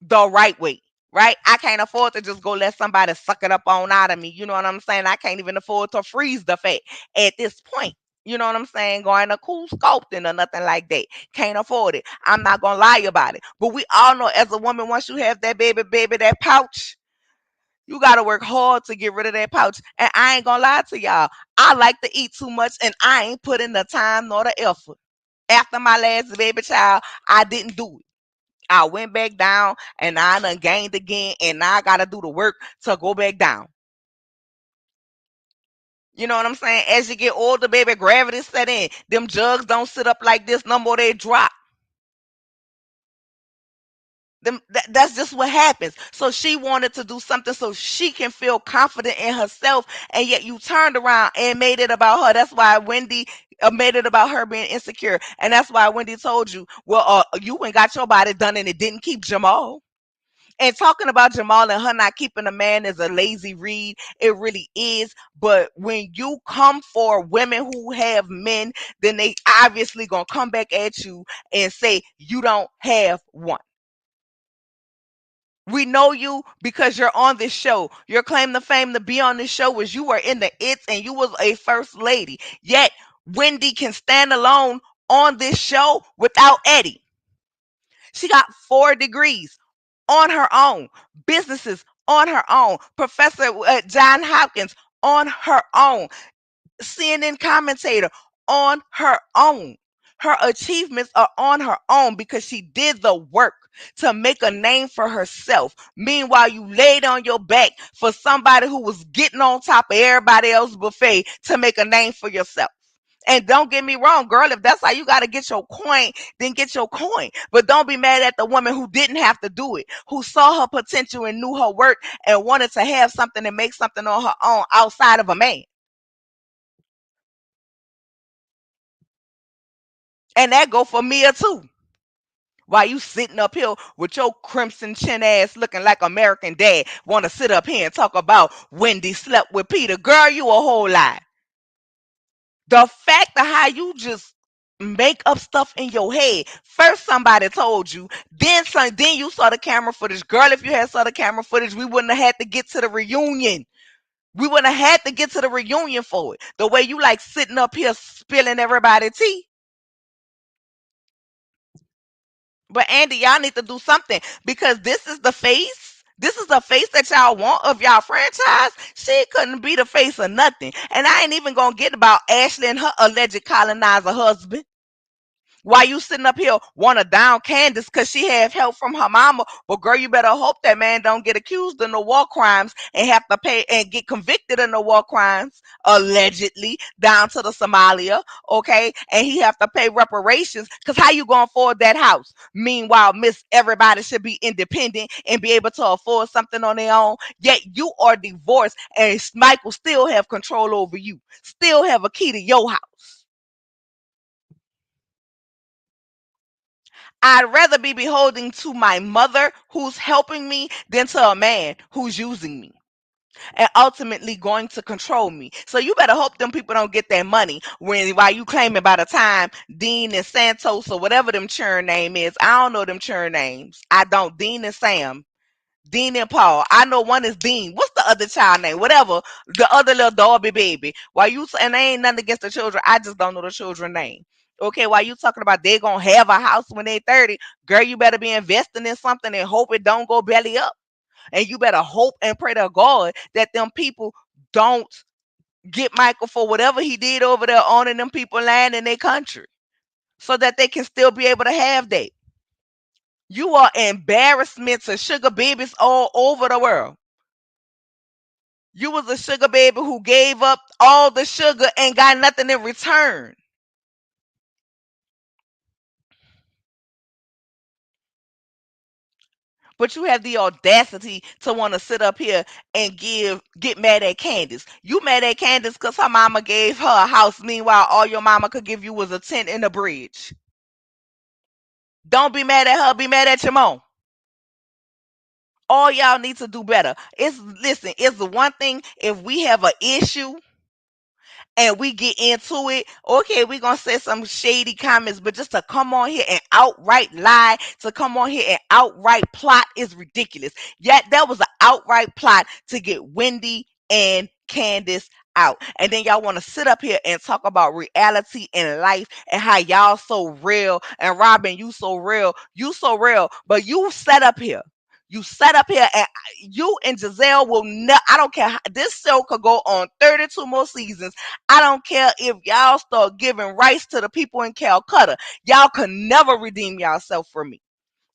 the right way, right? I can't afford to just go let somebody suck it up on out of me. You know what I'm saying? I can't even afford to freeze the fat at this point. You know what I'm saying? Going to cool sculpting or nothing like that. Can't afford it. I'm not gonna lie about it. But we all know as a woman, once you have that baby, that pouch, you gotta work hard to get rid of that pouch. And I ain't gonna lie to y'all. I like to eat too much and I ain't putting the time nor the effort. After my last baby child, I didn't do it. I went back down and I done gained again, and now I gotta do the work to go back down. You know what I'm saying? As you get older, baby, gravity set in. Them jugs don't sit up like this no more, they drop. That's just what happens. So she wanted to do something so she can feel confident in herself, and yet you turned around and made it about her. That's why Wendy made it about her being insecure, and that's why Wendy told you, well, you went got your body done, and it didn't keep Jamal. And talking about Jamal and her not keeping a man is a lazy read. It really is. But when you come for women who have men, then they obviously gonna come back at you and say you don't have one. We know you because you're on this show. Your claim to fame to be on this show was you were in the It's and you was a first lady. Yet Wendy can stand alone on this show without Eddie. She got 4 degrees on her own, businesses on her own, Professor John Hopkins on her own, CNN commentator on her own. Her achievements are on her own because she did the work to make a name for herself. Meanwhile, you laid on your back for somebody who was getting on top of everybody else's buffet to make a name for yourself. And don't get me wrong, girl, if that's how you got to get your coin, then get your coin. But don't be mad at the woman who didn't have to do it, who saw her potential and knew her worth and wanted to have something and make something on her own outside of a man. And that go for Mia too. While you sitting up here with your crimson chin ass looking like American Dad, want to sit up here and talk about Wendy slept with Peter. Girl, you a whole lie. The fact of how you just make up stuff in your head. First somebody told you, then you saw the camera footage. Girl, if you had saw the camera footage, we wouldn't have had to get to the reunion. We wouldn't have had to get to the reunion for it. The way you like sitting up here spilling everybody's tea. But Andy, y'all need to do something because this is the face. This is the face that y'all want of y'all franchise. She couldn't be the face of nothing. And I ain't even gonna get about Ashley and her alleged colonizer husband. Why you sitting up here want to down Candace because she have help from her mama? But girl, you better hope that man don't get accused of no war crimes and have to pay and get convicted of no war crimes, allegedly, down to the Somalia, okay? And he have to pay reparations because how you gonna afford that house? Meanwhile, Miss Everybody should be independent and be able to afford something on their own. Yet you are divorced and Michael still have control over you, still have a key to your house. I'd rather be beholding to my mother who's helping me than to a man who's using me and ultimately going to control me. So you better hope them people don't get their money when while you claiming by the time Dean and Santos or whatever them churn name is. I don't know them churn names. I don't. Dean and Sam. Dean and Paul. I know one is Dean. What's the other child name? Whatever. The other little Darby baby. Why you and I ain't nothing against the children. I just don't know the children name. Okay, while you talking about they gonna have a house when they 30, girl, you better be investing in something and hope it don't go belly up. And you better hope and pray to God that them people don't get Michael for whatever he did over there owning them people land in their country. So that they can still be able to have that. You are embarrassment to sugar babies all over the world. You was a sugar baby who gave up all the sugar and got nothing in return. But you have the audacity to want to sit up here and get mad at Candace. You mad at Candace because her mama gave her a house. Meanwhile, all your mama could give you was a tent in a bridge. Don't be mad at her. Be mad at your mom. All y'all need to do better. It's the one thing if we have an issue and we get into it, okay, we're gonna say some shady comments, but just to come on here and outright lie, to come on here and outright plot is ridiculous. Yet that was an outright plot to get Wendy and Candace out. And then y'all want to sit up here and talk about reality and life and how y'all so real. And Robin, you so real. You so real. But you sat up here. You sat up here and you and Giselle will never, I don't care. This show could go on 32 more seasons. I don't care if y'all start giving rights to the people in Calcutta. Y'all can never redeem yourself from me.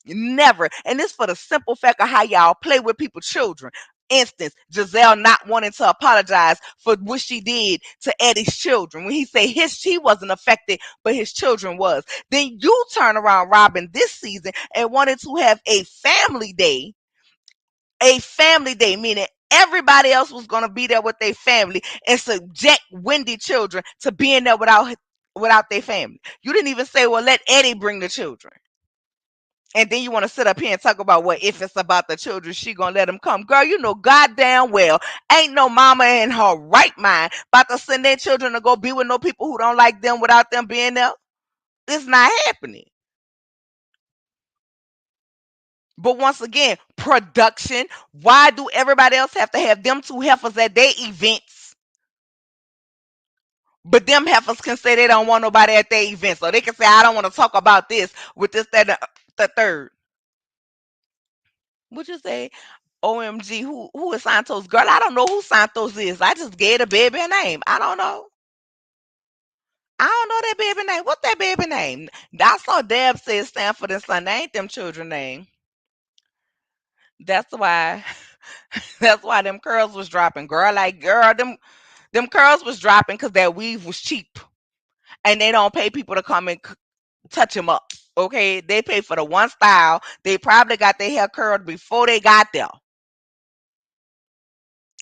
Never. And this for the simple fact of how y'all play with people's children. Instance, Giselle not wanting to apologize for what she did to Eddie's children. When he said he wasn't affected, but his children was. Then you turn around, Robin, this season and wanted to have a family day, meaning everybody else was going to be there with their family and subject Wendy children to being there without their family. You didn't even say, well, let Eddie bring the children. And then you want to sit up here and talk about, well, if it's about the children, she gonna let them come. Girl, you know goddamn well ain't no mama in her right mind about to send their children to go be with no people who don't like them without them being there. It's not happening. But once again, production. Why do everybody else have to have them two heifers at their events? But them heifers can say they don't want nobody at their events. So they can say, I don't want to talk about this with this, that, and the third. Would you say, OMG, who is Santos? Girl, I don't know who Santos is. I just gave the baby a name. I don't know. I don't know that baby name. What's that baby name? I saw Deb say Stanford and Son. That ain't them children name. That's why that's why them curls was dropping. Girl, them curls was dropping because that weave was cheap. And they don't pay people to come and touch them up. Okay. They pay for the one style. They probably got their hair curled before they got there.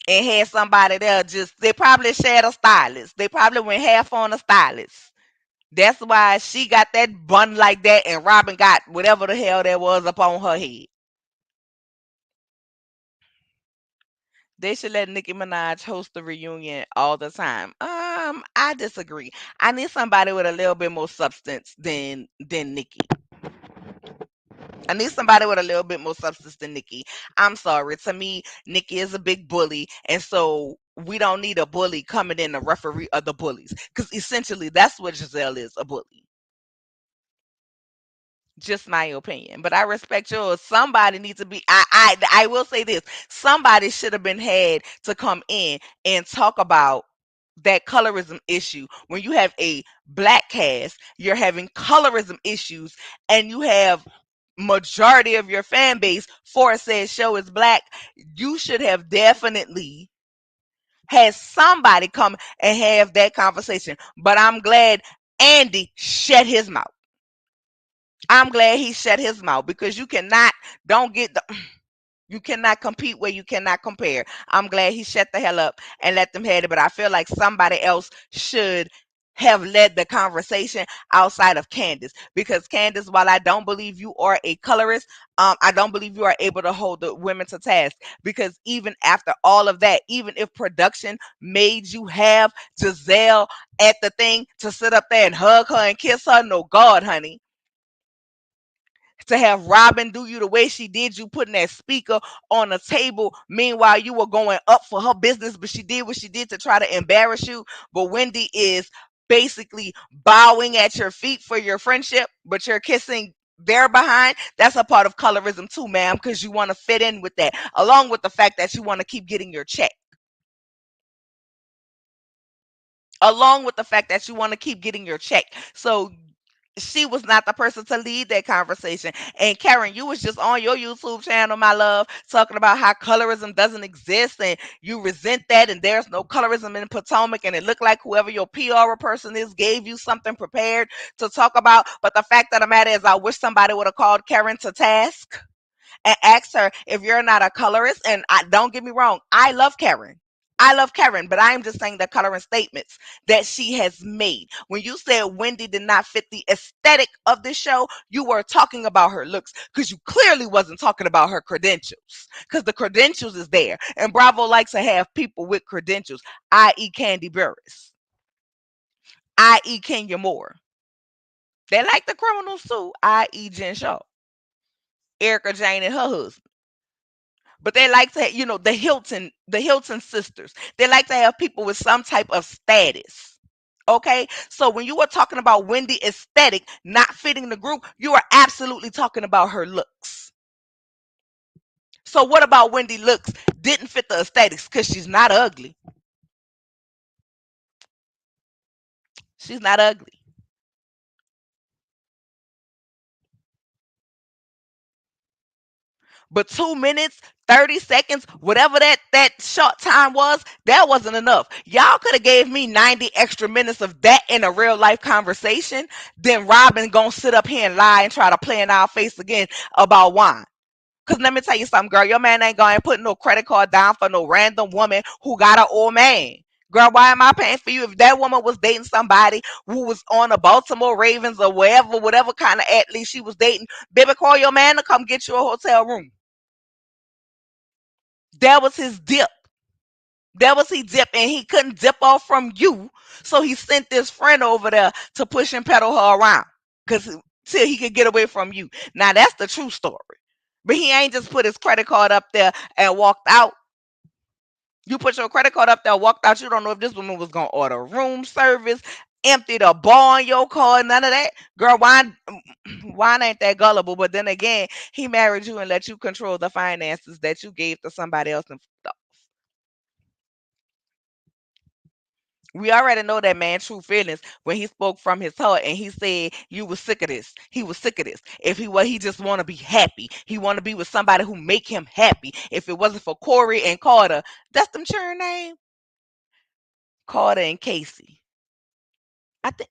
And had somebody there just they probably shared a stylist. They probably went half on a stylist. That's why she got that bun like that and Robin got whatever the hell that was up on her head. They should let Nicki Minaj host the reunion all the time. I disagree. I need somebody with a little bit more substance than Nicki. I need somebody with a little bit more substance than Nikki. I'm sorry. To me, Nikki is a big bully. And so we don't need a bully coming in the referee of the bullies. Because essentially that's what Giselle is, a bully. Just my opinion. But I respect yours. Somebody needs to be I will say this. Somebody should have been had to come in and talk about that colorism issue. When you have a black cast, you're having colorism issues, and you have majority of your fan base for said show is black. You should have definitely had somebody come and have that conversation. But I'm glad Andy shut his mouth. I'm glad he shut his mouth because you cannot don't get the you cannot compete where you cannot compare. I'm glad he shut the hell up and let them have it, but I feel like somebody else should have led the conversation outside of Candace, because Candace, while I don't believe you are a colorist, I don't believe you are able to hold the women to task, because even after all of that, even if production made you have Giselle at the thing to sit up there and hug her and kiss her, no God, honey, to have Robin do you the way she did you, putting that speaker on the table. Meanwhile, you were going up for her business, but she did what she did to try to embarrass you. But Wendy is basically bowing at your feet for your friendship, but you're kissing their behind. That's a part of colorism too, ma'am, because you want to fit in with that, along with the fact that you want to keep getting your check. Along with the fact that you want to keep getting your check. So she was not the person to lead that conversation. And Karen, you was just on your YouTube channel, my love, talking about how colorism doesn't exist and you resent that and there's no colorism in Potomac, and it looked like whoever your PR person is gave you something prepared to talk about. But the fact of the matter is, I wish somebody would have called Karen to task and asked her, if you're not a colorist, and don't get me wrong, I love Karen. I love Karen, but I am just saying the coloring statements that she has made. When you said Wendy did not fit the aesthetic of the show, you were talking about her looks, because you clearly wasn't talking about her credentials, because the credentials is there. And Bravo likes to have people with credentials, i.e. Candy Burris, i.e. Kenya Moore. They like the criminals too, i.e. Jen Shaw, Erica Jane and her husband. But they like to, the Hilton sisters. They like to have people with some type of status. Okay, so when you were talking about Wendy aesthetic not fitting the group, you are absolutely talking about her looks. So what about Wendy looks didn't fit the aesthetics because she's not ugly. She's not ugly. But 2 minutes, 30 seconds, whatever that short time was, that wasn't enough. Y'all could have gave me 90 extra minutes of that in a real life conversation. Then Robin gonna sit up here and lie and try to play in our face again about wine. Cause let me tell you something, girl. Your man ain't going to put no credit card down for no random woman who got an old man. Girl, why am I paying for you? If that woman was dating somebody who was on the Baltimore Ravens or whatever kind of athlete she was dating, baby, call your man to come get you a hotel room. That was his dip. That was he dip, and he couldn't dip off from you, so he sent this friend over there to push and pedal her around, cause till he could get away from you. Now that's the true story. But he ain't just put his credit card up there and walked out. You put your credit card up there, walked out. You don't know if this woman was gonna order room service, empty the bar on your card, none of that. Girl, wine ain't that gullible. But then again, he married you and let you control the finances that you gave to somebody else. And we already know that man true feelings when he spoke from his heart and he said you was sick of this. He was sick of this. If he just want to be happy. He want to be with somebody who make him happy. If it wasn't for Corey and Carter, that's them children name? Carter and Casey. I think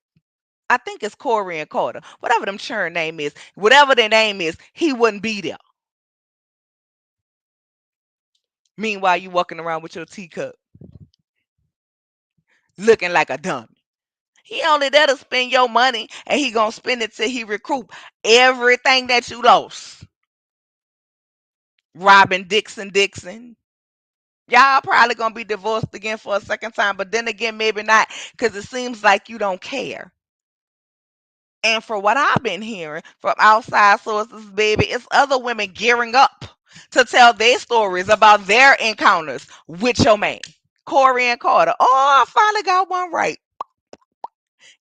I think it's Corey and Carter. Whatever them churn name is, whatever their name is, he wouldn't be there. Meanwhile, you walking around with your teacup looking like a dummy. He only there to spend your money and he gonna spend it till he recoup everything that you lost. Robin Dixon. Y'all probably gonna be divorced again for a second time, but then again, maybe not, because it seems like you don't care. And for what I've been hearing from outside sources, baby, it's other women gearing up to tell their stories about their encounters with your man, Corey and Carter. Oh, I finally got one right.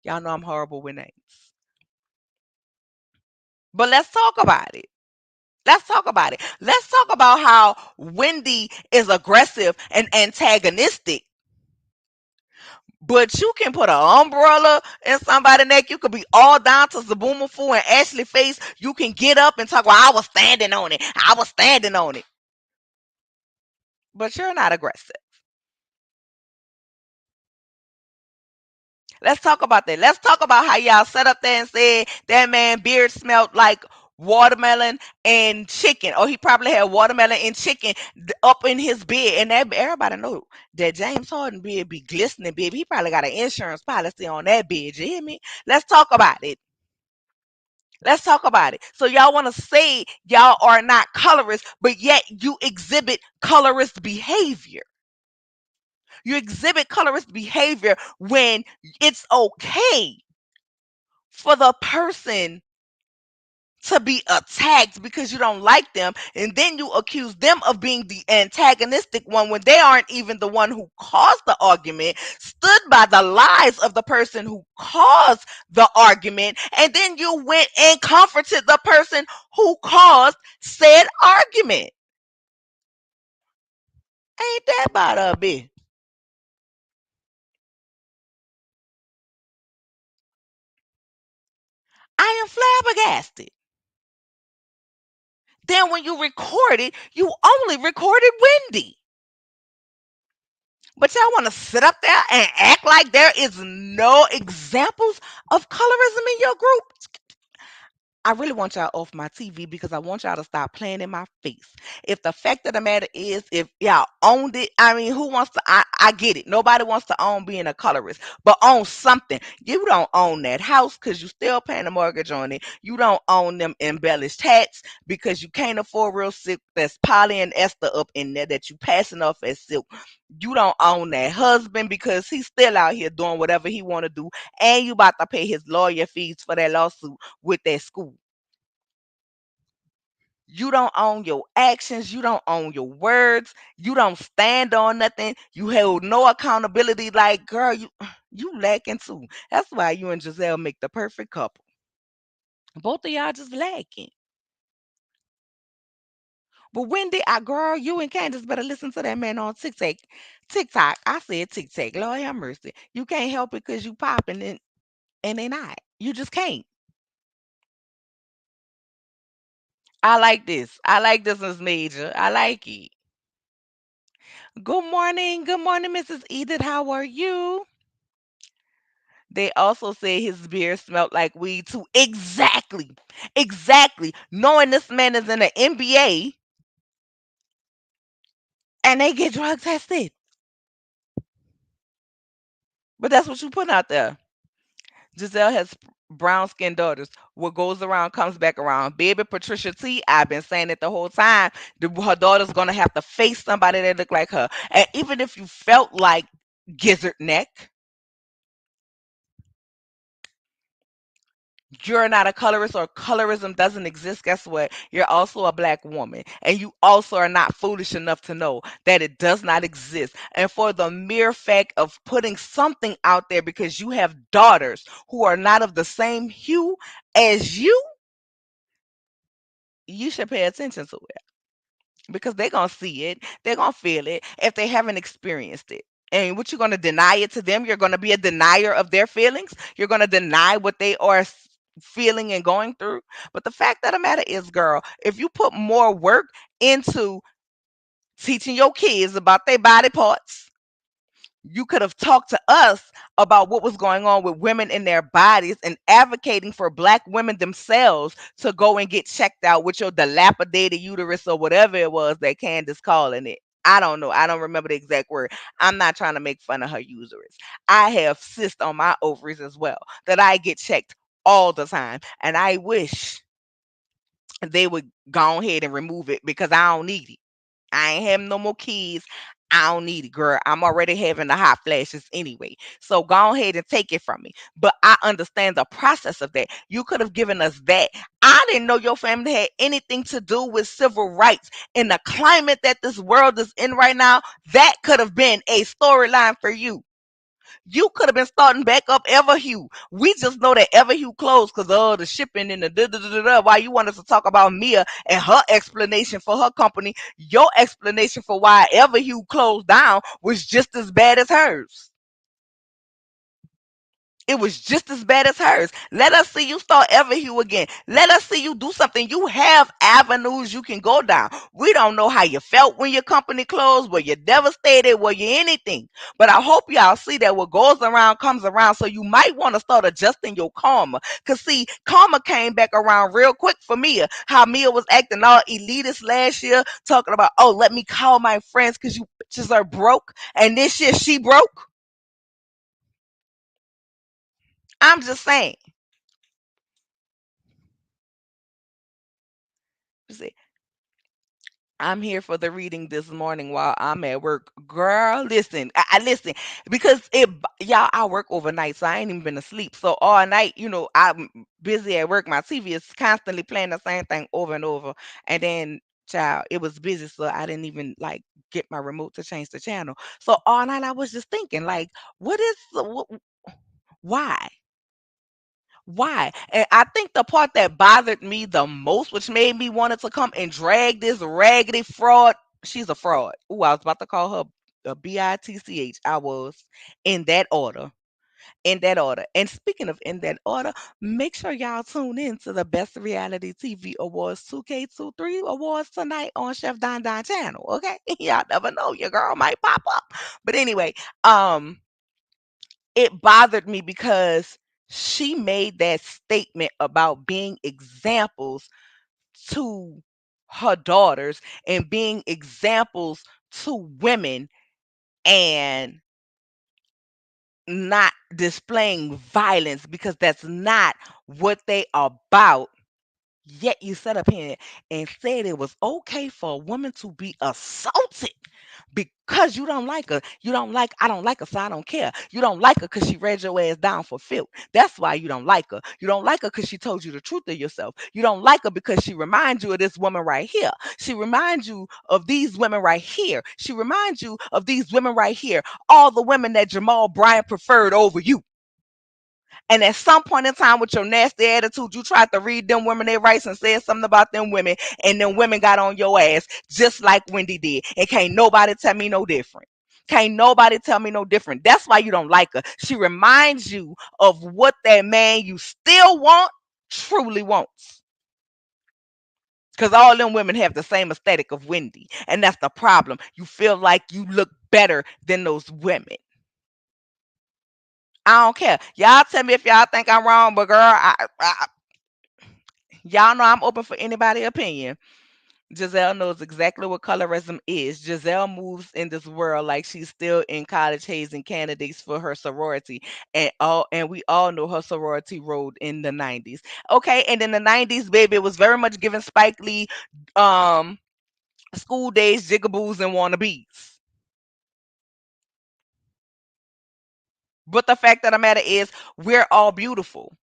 Y'all know I'm horrible with names. But let's talk about it. Let's talk about it. Let's talk about how Wendy is aggressive and antagonistic, but you can put an umbrella in somebody's neck. You could be all down to Zabuma Fu and Ashley Face. You can get up and talk, well, I was standing on it. I was standing on it. But you're not aggressive. Let's talk about that. Let's talk about how y'all sat up there and said that man beard smelled like watermelon and chicken, or he probably had watermelon and chicken up in his bed. And that everybody know that James Harden bed be glistening, baby. He probably got an insurance policy on that bed. You hear me? Let's talk about it. Let's talk about it. So y'all want to say y'all are not colorist, but yet you exhibit colorist behavior. You exhibit colorist behavior when it's okay for the person to be attacked because you don't like them, and then you accuse them of being the antagonistic one when they aren't even the one who caused the argument, stood by the lies of the person who caused the argument, and then you went and comforted the person who caused said argument. Ain't that about a bit? I am flabbergasted. Then when you recorded, you only recorded Wendy. But y'all want to sit up there and act like there is no examples of colorism in your group? I really want y'all off my TV because I want y'all to stop playing in my face. If the fact of the matter is, if y'all owned it, I mean, who wants to? I get it. Nobody wants to own being a colorist, but own something. You don't own that house because you still paying a mortgage on it. You don't own them embellished hats because you can't afford real silk that's poly and ester up in there that you passing off as silk. You don't own that husband because he's still out here doing whatever he want to do, and you about to pay his lawyer fees for that lawsuit with that school. You don't own your actions. You don't own your words. You don't stand on nothing. You hold no accountability. Like, girl, you lacking too. That's why you and Giselle make the perfect couple. Both of y'all just lacking. But Wendy, I girl, you and Candace better listen to that man on TikTok. TikTok. I said TikTok. Lord have mercy. You can't help it because you popping and they not. You just can't. I like this. I like this, Miss Major. I like it. Good morning. Good morning, Mrs. Edith. How are you? They also say his beer smelled like weed too. Exactly. Exactly. Knowing this man is in the NBA and they get drug tested. But that's what you put out there. Giselle has brown skinned daughters. What goes around comes back around. Baby Patricia T, I've been saying it the whole time. Her daughter's gonna have to face somebody that look like her. And even if you felt like Gizzard Neck, you're not a colorist or colorism doesn't exist, guess what? You're also a black woman. And you also are not foolish enough to know that it does not exist. And for the mere fact of putting something out there because you have daughters who are not of the same hue as you should pay attention to it because they're going to see it. They're going to feel it if they haven't experienced it. And what you're going to deny it to them, you're going to be a denier of their feelings. You're going to deny what they are feeling and going through. But the fact of the matter is, girl, if you put more work into teaching your kids about their body parts, you could have talked to us about what was going on with women in their bodies and advocating for black women themselves to go and get checked out with your dilapidated uterus or whatever it was that Candace calling it. I don't know. I don't remember the exact word. I'm not trying to make fun of her uterus. I have cysts on my ovaries as well that I get checked all the time. And I wish they would go ahead and remove it because I don't need it. I ain't having no more kids. I don't need it, girl. I'm already having the hot flashes anyway. So go ahead and take it from me. But I understand the process of that. You could have given us that. I didn't know your family had anything to do with civil rights. In the climate that this world is in right now, that could have been a storyline for you. You could have been starting back up Everhue. We just know that Everhue closed because of the shipping and the da da da da da. Why you want us to talk about Mia and her explanation for her company? Your explanation for why Everhue closed down was just as bad as hers. It was just as bad as hers. Let us see you start Everhue again. Let us see you do something. You have avenues you can go down. We don't know how you felt when your company closed. Were you devastated? Were you anything? But I hope y'all see that what goes around comes around. So you might want to start adjusting your karma. Because see, karma came back around real quick for Mia. How Mia was acting all elitist last year, talking about, oh, let me call my friends because you bitches are broke. And this year she broke. I'm just saying. I'm here for the reading this morning while I'm at work. Girl, listen, I listen because y'all, I work overnight, so I ain't even been asleep. So all night, I'm busy at work. My TV is constantly playing the same thing over and over. And then, child, it was busy, so I didn't even like get my remote to change the channel. So all night I was just thinking, like, why? Why? And I think the part that bothered me the most, which made me wanted to come and drag this raggedy fraud, she's a fraud. Ooh, I was about to call her a bitch. I was in that order. In that order. And speaking of in that order, make sure y'all tune in to the Best Reality TV Awards 2K23 Awards tonight on Chef Don Don channel. Okay. Y'all never know. Your girl might pop up. But anyway, it bothered me because she made that statement about being examples to her daughters and being examples to women and not displaying violence because that's not what they are about. Yet you sat up here and said it was okay for a woman to be assaulted because you don't like her. I don't like her, so I don't care. You don't like her because she read your ass down for filth. That's why you don't like her. You don't like her because she told you the truth of yourself. You don't like her because she reminds you of this woman right here. She reminds you of these women right here. She reminds you of these women right here. All the women that Jamal Bryant preferred over you. And at some point in time with your nasty attitude, you tried to read them women their rights and said something about them women, and them women got on your ass just like Wendy did. And can't nobody tell me no different. Can't nobody tell me no different. That's why you don't like her. She reminds you of what that man you still want truly wants. Because all them women have the same aesthetic of Wendy. And that's the problem. You feel like you look better than those women. I don't care. Y'all tell me if y'all think I'm wrong, but girl, y'all know I'm open for anybody' opinion. Giselle knows exactly what colorism is. Giselle moves in this world like she's still in college hazing candidates for her sorority. And we all know her sorority rolled in the 90s. Okay, and in the 90s, baby, it was very much giving Spike Lee um school days, jigaboos, and wannabes. But the fact of the matter is, we're all beautiful.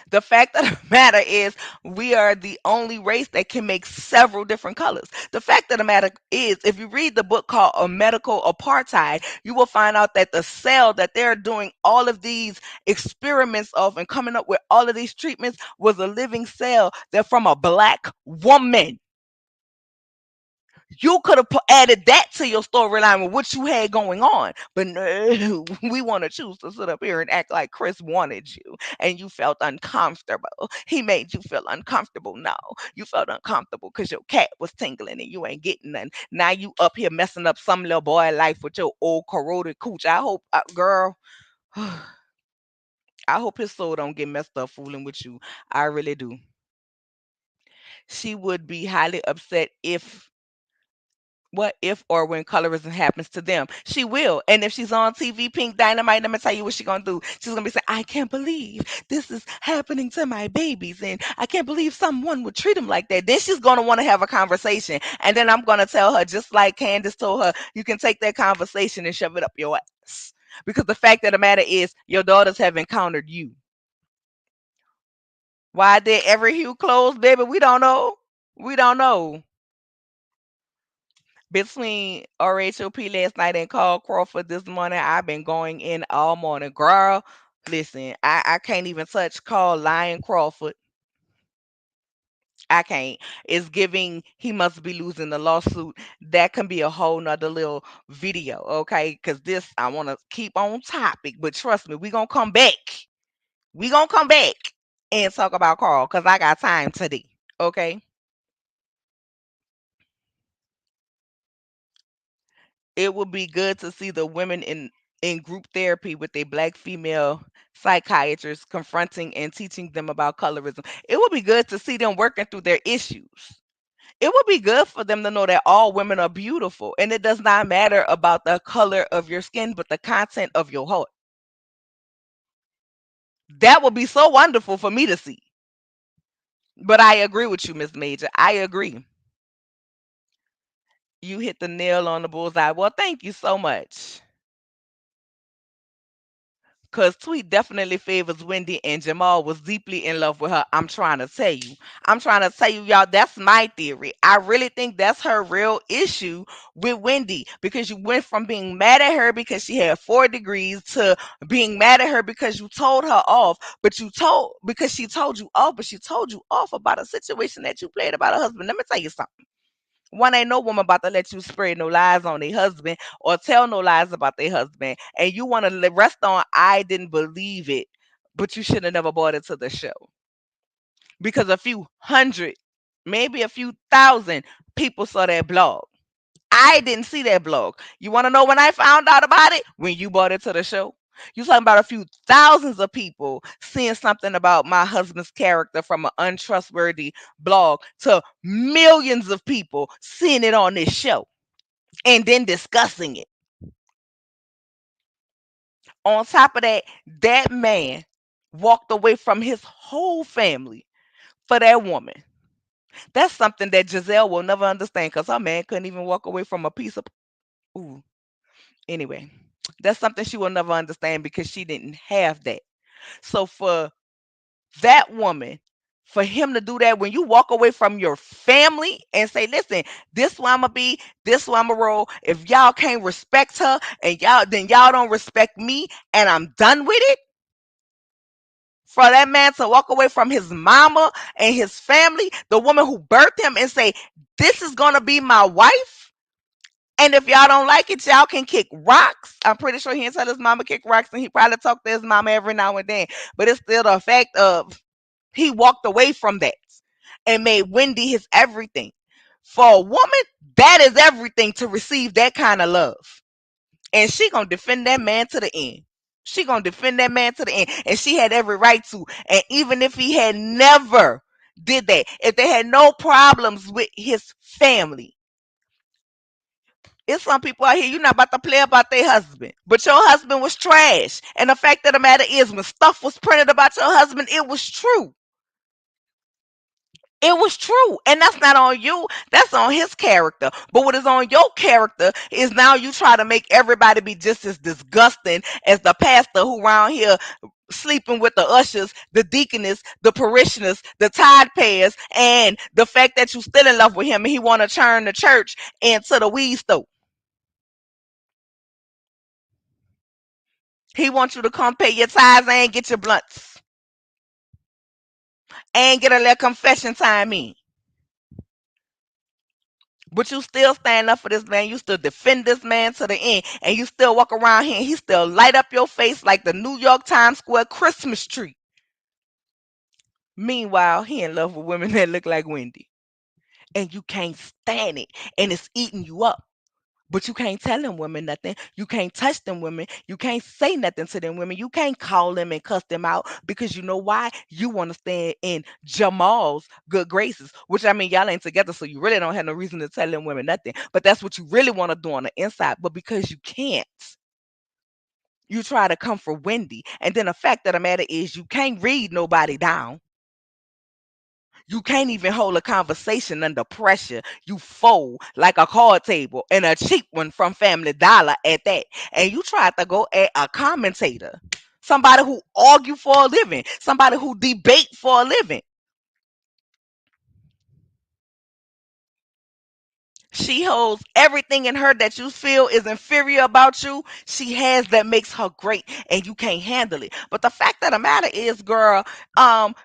The fact of the matter is, we are the only race that can make several different colors. The fact of the matter is, if you read the book called A Medical Apartheid, you will find out that the cell that they're doing all of these experiments of and coming up with all of these treatments was a living cell that from a black woman. You could have added that to your storyline with what you had going on. But no, we want to choose to sit up here and act like Chris wanted you and you felt uncomfortable. He made you feel uncomfortable. No, you felt uncomfortable because your cat was tingling and you ain't getting none. Now you up here messing up some little boy life with your old corroded cooch. I hope, girl, I hope his soul don't get messed up fooling with you. I really do. She would be highly upset if what if or when colorism happens to them. She will. And if she's on TV, Pink Dynamite, let me tell you what she's gonna do. She's gonna be saying, I can't believe this is happening to my babies, and I can't believe someone would treat them like that. Then she's gonna want to have a conversation. And then I'm gonna tell her, just like Candace told her, you can take that conversation and shove it up your ass. Because the fact of the matter is, your daughters have encountered you. Why did every hue close, baby? We don't know. We don't know. Between RHOP last night and Carl Crawford this morning, I've been going in all morning. Girl, listen, I can't even touch Carl Lion Crawford. I can't. It's giving he must be losing the lawsuit. That can be a whole nother little video, okay? Because this I want to keep on topic, but trust me, we gonna come back. We gonna come back and talk about Carl because I got time today. Okay. It would be good to see the women in group therapy with a black female psychiatrist confronting and teaching them about colorism. It would be good to see them working through their issues. It would be good for them to know that all women are beautiful and it does not matter about the color of your skin, but the content of your heart. That would be so wonderful for me to see. But I agree with you, Miss Major. I agree. You hit the nail on the bullseye. Well, thank you so much. Cause Tweet definitely favors Wendy and Jamal was deeply in love with her. I'm trying to tell you. I'm trying to tell you, y'all, that's my theory. I really think that's her real issue with Wendy because you went from being mad at her because she had 4 degrees to being mad at her because you told her off, but you told because she told you off, but she told you off about a situation that you played about her husband. Let me tell you something. One ain't no woman about to let you spread no lies on their husband or tell no lies about their husband. And you want to rest on, I didn't believe it, but you should have never brought it to the show. Because a few hundred, maybe a few thousand people saw that blog. I didn't see that blog. You want to know when I found out about it? When you brought it to the show. You talking about a few thousands of people seeing something about my husband's character from an untrustworthy blog to millions of people seeing it on this show and then discussing it. On top of that, that man walked away from his whole family for that woman. That's something that Giselle will never understand because her man couldn't even walk away from a piece of. Ooh, anyway, that's something she will never understand because she didn't have that. So for that woman, for him to do that when you walk away from your family and say, listen, this where I'ma be, this where I'ma roll. If y'all can't respect her and y'all then y'all don't respect me and I'm done with it. For that man to walk away from his mama and his family, the woman who birthed him, and say, "This is gonna be my wife." And if y'all don't like it, y'all can kick rocks. I'm pretty sure he didn't tell his mama kick rocks, and he probably talked to his mama every now and then. But it's still the fact of he walked away from that and made Wendy his everything. For a woman, that is everything to receive that kind of love. And she gonna defend that man to the end. She gonna defend that man to the end. And she had every right to. And even if he had never did that, if they had no problems with his family, it's some people out here, you're not about to play about their husband. But your husband was trash. And the fact of the matter is, when stuff was printed about your husband, it was true. It was true. And that's not on you. That's on his character. But what is on your character is now you try to make everybody be just as disgusting as the pastor who around here sleeping with the ushers, the deaconess, the parishioners, the tide payers, and the fact that you still in love with him and he want to turn the church into the weed store. He wants you to come pay your tithes and get your blunts and get a little confession time in. But you still stand up for this man. You still defend this man to the end. And you still walk around here and he still light up your face like the New York Times Square Christmas tree. Meanwhile, he in love with women that look like Wendy. And you can't stand it. And it's eating you up. But you can't tell them women nothing. You can't touch them women. You can't say nothing to them women. You can't call them and cuss them out because you know why? You want to stand in Jamal's good graces, which I mean, y'all ain't together, so you really don't have no reason to tell them women nothing. But that's what you really want to do on the inside. But because you can't, you try to come for Wendy. And then the fact of the matter is, you can't read nobody down. You can't even hold a conversation under pressure. You fold like a card table and a cheap one from Family Dollar at that. And you try to go at a commentator, somebody who argue for a living, somebody who debate for a living. She holds everything in her that you feel is inferior about you. She has that makes her great, and you can't handle it. But the fact of the matter is, girl,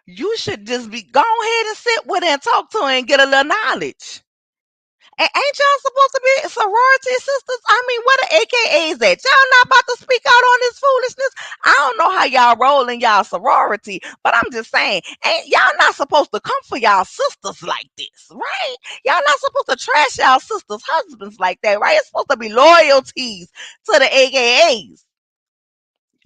you should just be go ahead and sit with her and talk to her and get a little knowledge. Ain't y'all supposed to be sorority sisters? I mean, what are AKAs at? Y'all not about to speak out on this foolishness? I don't know how y'all roll in y'all sorority, but I'm just saying, ain't y'all not supposed to come for y'all sisters like this, right? Y'all not supposed to trash y'all sisters' husbands like that, right? It's supposed to be loyalties to the AKAs.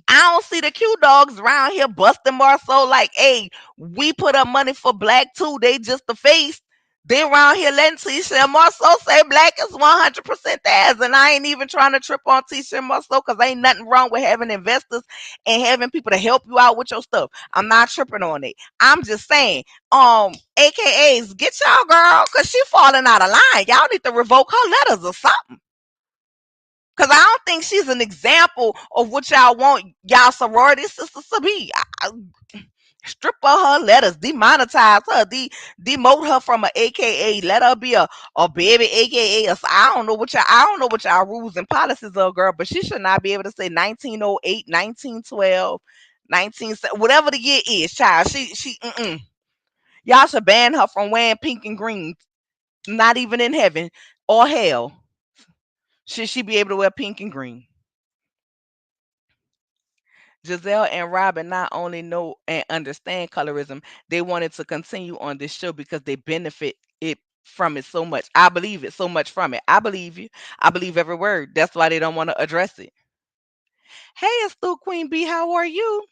I don't see the Q dogs around here busting Marceau like, hey, we put up money for black too. They just the face. They around here letting Tisha and Marceau say black is 100% theirs. And I ain't even trying to trip on Tisha and Marceau because ain't nothing wrong with having investors and having people to help you out with your stuff. I'm not tripping on it. I'm just saying, AKAs, get y'all girl because she falling out of line. Y'all need to revoke her letters or something. Cause I don't think she's an example of what y'all want y'all sorority sisters to be. Strip her letters, demonetize her, demote her from a AKA. Let her be a baby AKA. I don't know what y'all rules and policies are, girl. But she should not be able to say 1908, 1912, 19 whatever the year is, child. Y'all should ban her from wearing pink and green. Not even in heaven or hell should she be able to wear pink and green. Giselle and Robin not only know and understand colorism, they wanted to continue on this show because they benefit it from it so much. I believe it so much from it. I believe you. I believe every word. That's why they don't want to address it. Hey, Astute Queen B, how are you?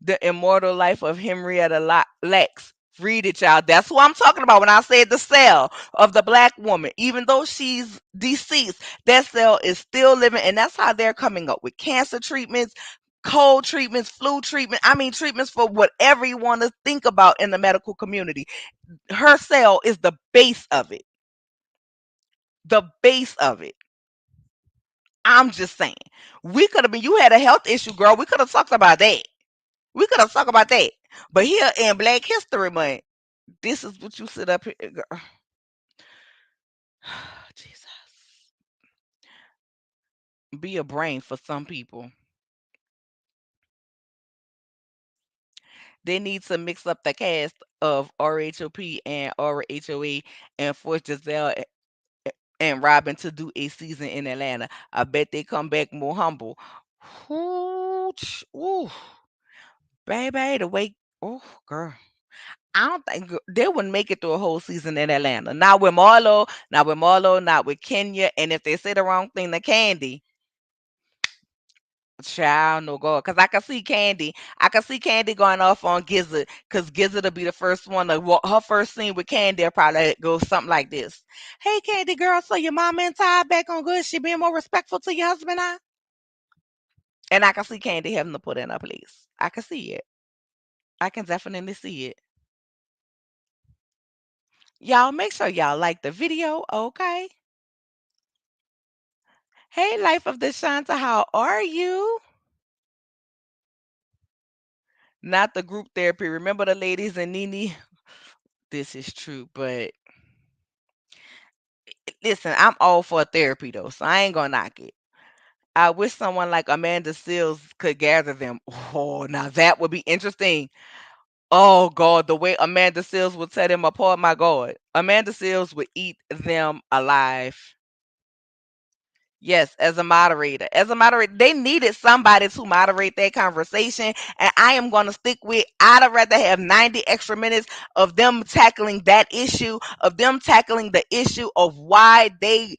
The Immortal Life of Henrietta Lacks. Read it, y'all. That's what I'm talking about when I said the cell of the black woman. Even though she's deceased, that cell is still living, and that's how they're coming up with cancer treatments, cold treatments, flu treatment. I mean, treatments for whatever you want to think about in the medical community. Her cell is the base of it. The base of it. I'm just saying. We could have been, you had a health issue, girl. We could have talked about that. We could have talked about that. But here in Black History Month, this is what you sit up here. Girl. Jesus. Be a brain for some people. They need to mix up the cast of RHOP and RHOA and force Giselle and Robin to do a season in Atlanta. I bet they come back more humble. Ooh, ooh, baby, the way, oh, girl. I don't think they wouldn't make it through a whole season in Atlanta. Not with Kenya. And if they say the wrong thing to Candy, child, no go. Cause I can see Candy going off on Gizzard. Cause Gizzard will be the first one to her first scene with Candy will probably go something like this. Hey Candy girl, so your mama and Ty back on good. She being more respectful to your husband now? And I can see Candy having to put in a place. I can see it. I can definitely see it. Y'all make sure y'all like the video, okay? Hey, Life of the Shanta, how are you? Not the group therapy. Remember the ladies and Nene? This is true, but listen, I'm all for therapy though, so I ain't gonna knock it. I wish someone like Amanda Seals could gather them. Oh, now that would be interesting. Oh God, the way Amanda Seals would set them apart, my God. Amanda Seals would eat them alive. Yes, as a moderator. As a moderator, they needed somebody to moderate that conversation. And I am going to stick with, I'd rather have 90 extra minutes of them tackling that issue, of them tackling the issue of why they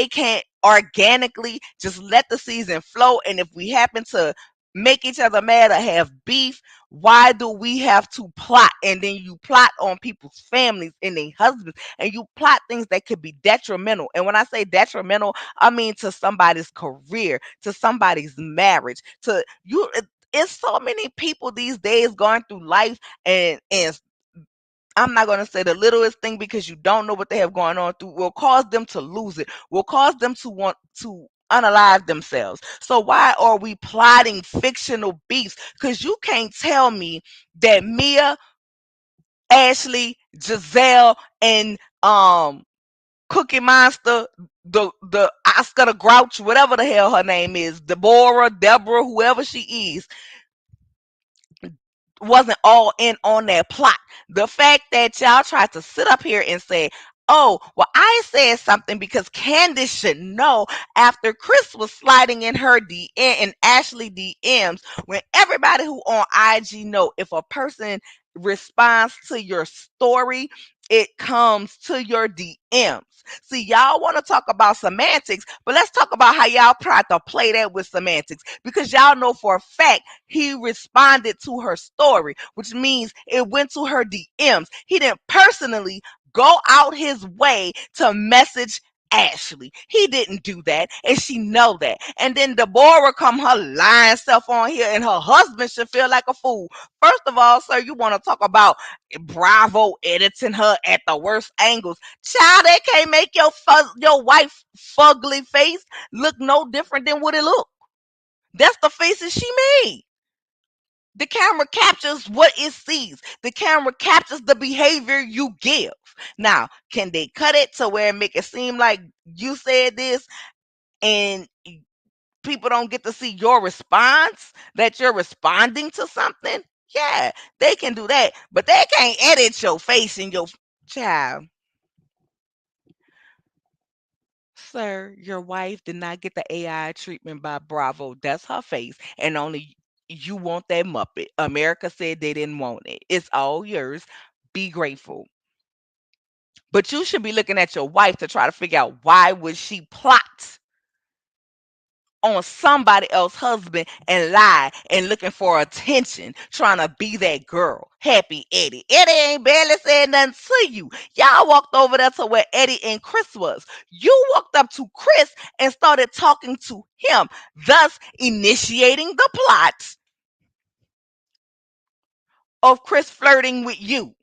can't organically just let the season flow. And if we happen to make each other mad or have beef, why do we have to plot? And then you plot on people's families and their husbands, and you plot things that could be detrimental. And when I say detrimental, I mean to somebody's career, to somebody's marriage, to you. It's so many people these days going through life, and I'm not going to say the littlest thing because you don't know what they have going on through will cause them to lose it, will cause them to want to unalive themselves. So why are we plotting fictional beefs? Because you can't tell me that Mia, Ashley, Giselle, and Cookie Monster, the Oscar the Grouch, whatever the hell her name is, Deborah, whoever she is, wasn't all in on that plot. The fact that y'all tried to sit up here and say, oh, well, I said something because Candace should know after Chris was sliding in her DM and Ashley DMs, when everybody who on IG know if a person responds to your story, it comes to your DMs. See, y'all want to talk about semantics, but let's talk about how y'all tried to play that with semantics because y'all know for a fact he responded to her story, which means it went to her DMs. He didn't personally go out his way to message Ashley. He didn't do that, and she know that. And then Deborah come her lying self on here, and her husband should feel like a fool. First of all, sir, you want to talk about Bravo editing her at the worst angles? Child, they can't make your wife fugly face look no different than what it looked. That's the faces she made. The camera captures what it sees. The camera captures the behavior you give. Now, can they cut it to where it make it seem like you said this and people don't get to see your response, that you're responding to something? Yeah, they can do that, but they can't edit your face and your child. Sir, your wife did not get the AI treatment by Bravo. That's her face. And only you want that Muppet. America said they didn't want it. It's all yours. Be grateful. But you should be looking at your wife to try to figure out why would she plot on somebody else's husband and lie and looking for attention, trying to be that girl. Happy Eddie. Eddie ain't barely said nothing to you. Y'all walked over there to where Eddie and Chris was. You walked up to Chris and started talking to him, thus initiating the plot of Chris flirting with you.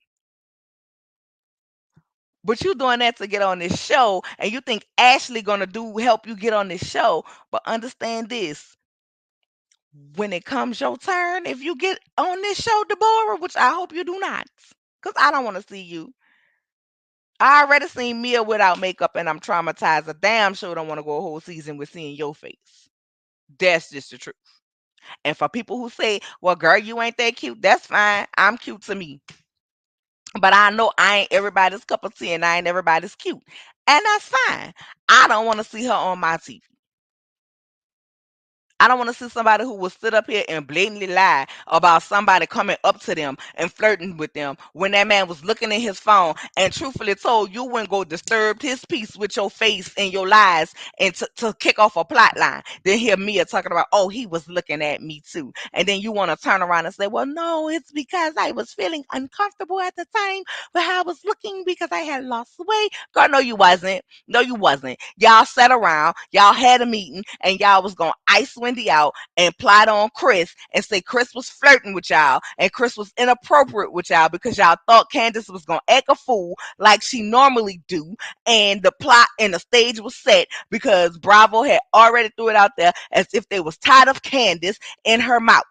But you doing that to get on this show, and you think Ashley gonna do help you get on this show. But understand this: when it comes your turn, if you get on this show, Deborah, which I hope you do not, because I don't want to see you. I already seen Mia without makeup and I'm traumatized. A damn sure don't want to go a whole season with seeing your face. That's just the truth. And for people who say, well, girl, you ain't that cute, that's fine. I'm cute to me. But I know I ain't everybody's cup of tea and I ain't everybody's cute. And that's fine. I don't want to see her on my TV. I don't want to see somebody who will sit up here and blatantly lie about somebody coming up to them and flirting with them when that man was looking at his phone and truthfully told you wouldn't go disturb his peace with your face and your lies and to kick off a plot line. Then hear Mia talking about, oh, he was looking at me too. And then you want to turn around and say, well, no, it's because I was feeling uncomfortable at the time but how I was looking because I had lost weight. Girl, no, you wasn't. No, you wasn't. Y'all sat around, y'all had a meeting, and y'all was gonna ice Wendy out and plot on Chris and say Chris was flirting with y'all and Chris was inappropriate with y'all because y'all thought Candace was gonna act a fool like she normally do. And the plot and the stage was set because Bravo had already threw it out there as if they was tired of Candace in her mouth.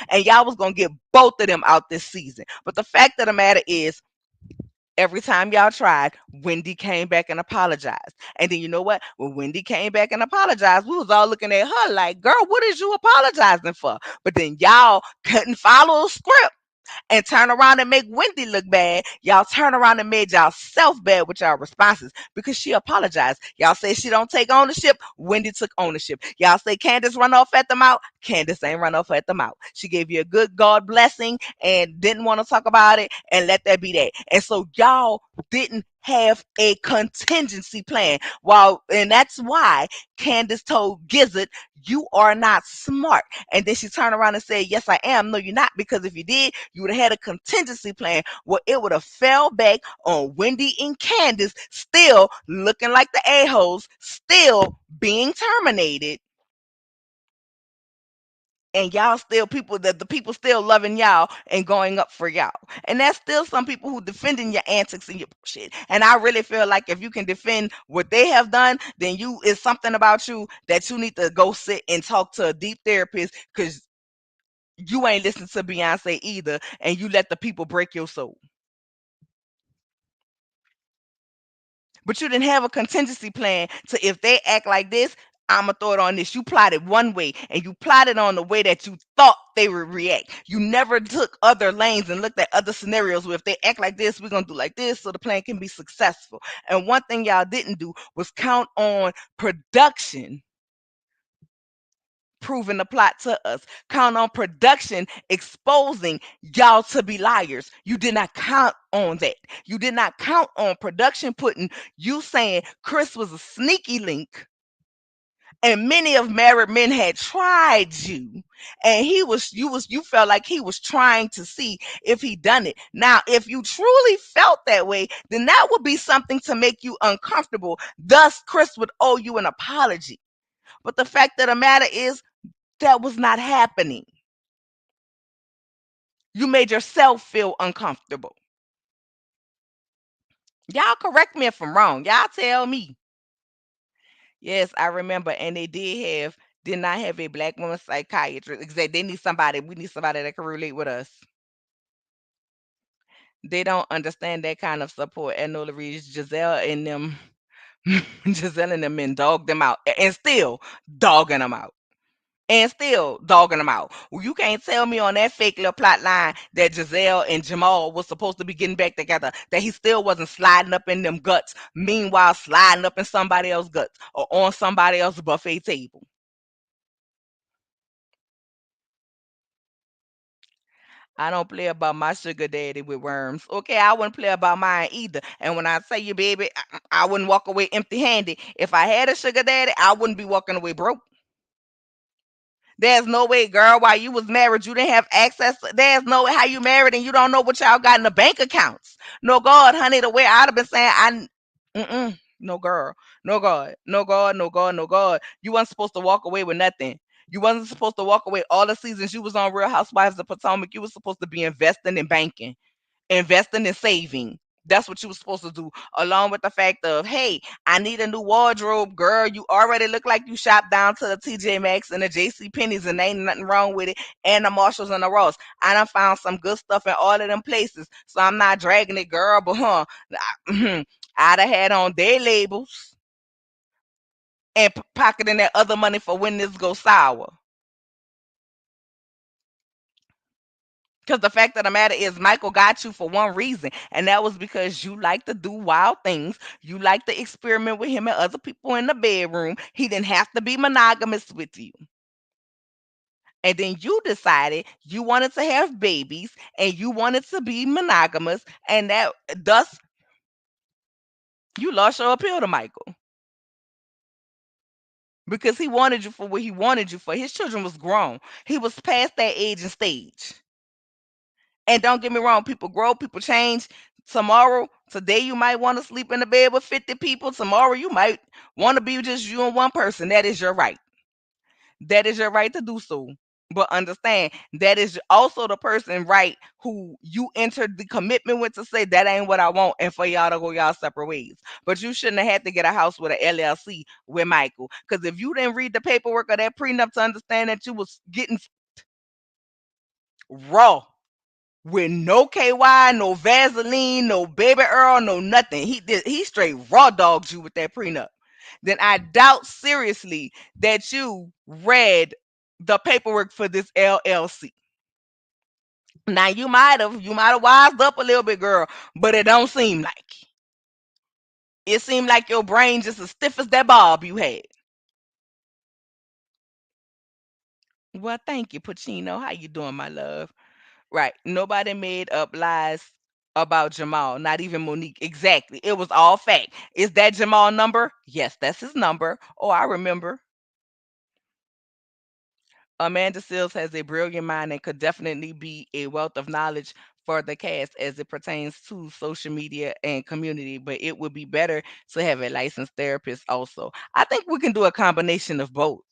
And y'all was gonna get both of them out this season. But the fact of the matter is, every time y'all tried, Wendy came back and apologized. And then you know what? When Wendy came back and apologized, we was all looking at her like, girl, what is you apologizing for? But then y'all couldn't follow a script and turn around and make Wendy look bad. Y'all turn around and made y'all self bad with y'all responses because she apologized. Y'all say she don't take ownership. Wendy took ownership. Y'all say Candace run off at the mouth. Candace ain't run off at the mouth. She gave you a good God blessing and didn't want to talk about it and let that be that. And so y'all didn't have a contingency plan. And that's why Candace told Gizzard, you are not smart. And then she turned around and said, yes, I am. No, you're not. Because if you did, you would have had a contingency plan where it would have fell back on Wendy and Candace, still looking like the a-holes, still being terminated. And y'all still people that the people still loving y'all and going up for y'all. And there's still some people who defending your antics and your shit. And I really feel like if you can defend what they have done, then you is something about you that you need to go sit and talk to a deep therapist because you ain't listened to Beyonce either, and you let the people break your soul. But you didn't have a contingency plan to if they act like this, I'ma throw it on this. You plotted one way and you plotted on the way that you thought they would react. You never took other lanes and looked at other scenarios where if they act like this, we're gonna do like this so the plan can be successful. And one thing y'all didn't do was count on production proving the plot to us. Count on production exposing y'all to be liars. You did not count on that. You did not count on production putting you saying Chris was a sneaky link. And many of married men had tried you, and you felt like he was trying to see if he done it. Now, if you truly felt that way, then that would be something to make you uncomfortable. Thus, Chris would owe you an apology. But the fact of the matter is, that was not happening. You made yourself feel uncomfortable. Y'all correct me if I'm wrong. Y'all tell me. Yes, I remember. And did not have a black woman psychiatrist. Exactly. We need somebody that can relate with us. They don't understand that kind of support. And Nola Reed, Giselle and them, Giselle and them men dog them out and still dogging them out. And still dogging them out. Well, you can't tell me on that fake little plot line that Giselle and Jamal was supposed to be getting back together, that he still wasn't sliding up in them guts, meanwhile sliding up in somebody else's guts or on somebody else's buffet table. I don't play about my sugar daddy with worms. Okay, I wouldn't play about mine either. And when I tell you, baby, I wouldn't walk away empty handed. If I had a sugar daddy, I wouldn't be walking away broke. There's no way, girl, while you was married, you didn't have access. There's no way how you married and you don't know what y'all got in the bank accounts. No God, honey, the way I'd have been saying, no girl, no God, no God, no God, no God. You wasn't supposed to walk away with nothing. You wasn't supposed to walk away all the seasons you was on Real Housewives of Potomac. You was supposed to be investing in banking, investing and saving. That's what you were supposed to do, along with the fact of, hey, I need a new wardrobe, girl. You already look like you shopped down to the TJ Maxx and the JC Penney's, and ain't nothing wrong with it, and the Marshalls and the Ross. I done found some good stuff in all of them places, so I'm not dragging it, girl. But I'd have had on their labels and pocketing that other money for when this goes sour. Because the fact of the matter is, Michael got you for one reason, and that was because you like to do wild things. You like to experiment with him and other people in the bedroom. He didn't have to be monogamous with you. And then you decided you wanted to have babies and you wanted to be monogamous, and that thus you lost your appeal to Michael because he wanted you for what he wanted you for. His children was grown. He was past that age and stage. And don't get me wrong, people grow, people change. Today you might want to sleep in the bed with 50 people. Tomorrow you might want to be just you and one person. That is your right. That is your right to do so. But understand that is also the person right who you entered the commitment with to say that ain't what I want and for y'all to go y'all separate ways. But you shouldn't have had to get a house with an LLC with Michael. Because if you didn't read the paperwork of that prenup to understand that you was getting raw with no KY, no Vaseline, no baby Earl, no nothing. He straight raw dogged you with that prenup. Then I doubt seriously that you read the paperwork for this LLC. Now you might have wised up a little bit, girl, but it don't seem like. It seemed like your brain just as stiff as that bob you had. Well, thank you, Pacino. How you doing, my love? Right. Nobody made up lies about Jamal, not even Monique. Exactly. It was all fact. Is that Jamal number? Yes, that's his number. Oh, I remember. Amanda Seals has a brilliant mind and could definitely be a wealth of knowledge for the cast as it pertains to social media and community, but it would be better to have a licensed therapist also. I think we can do a combination of both.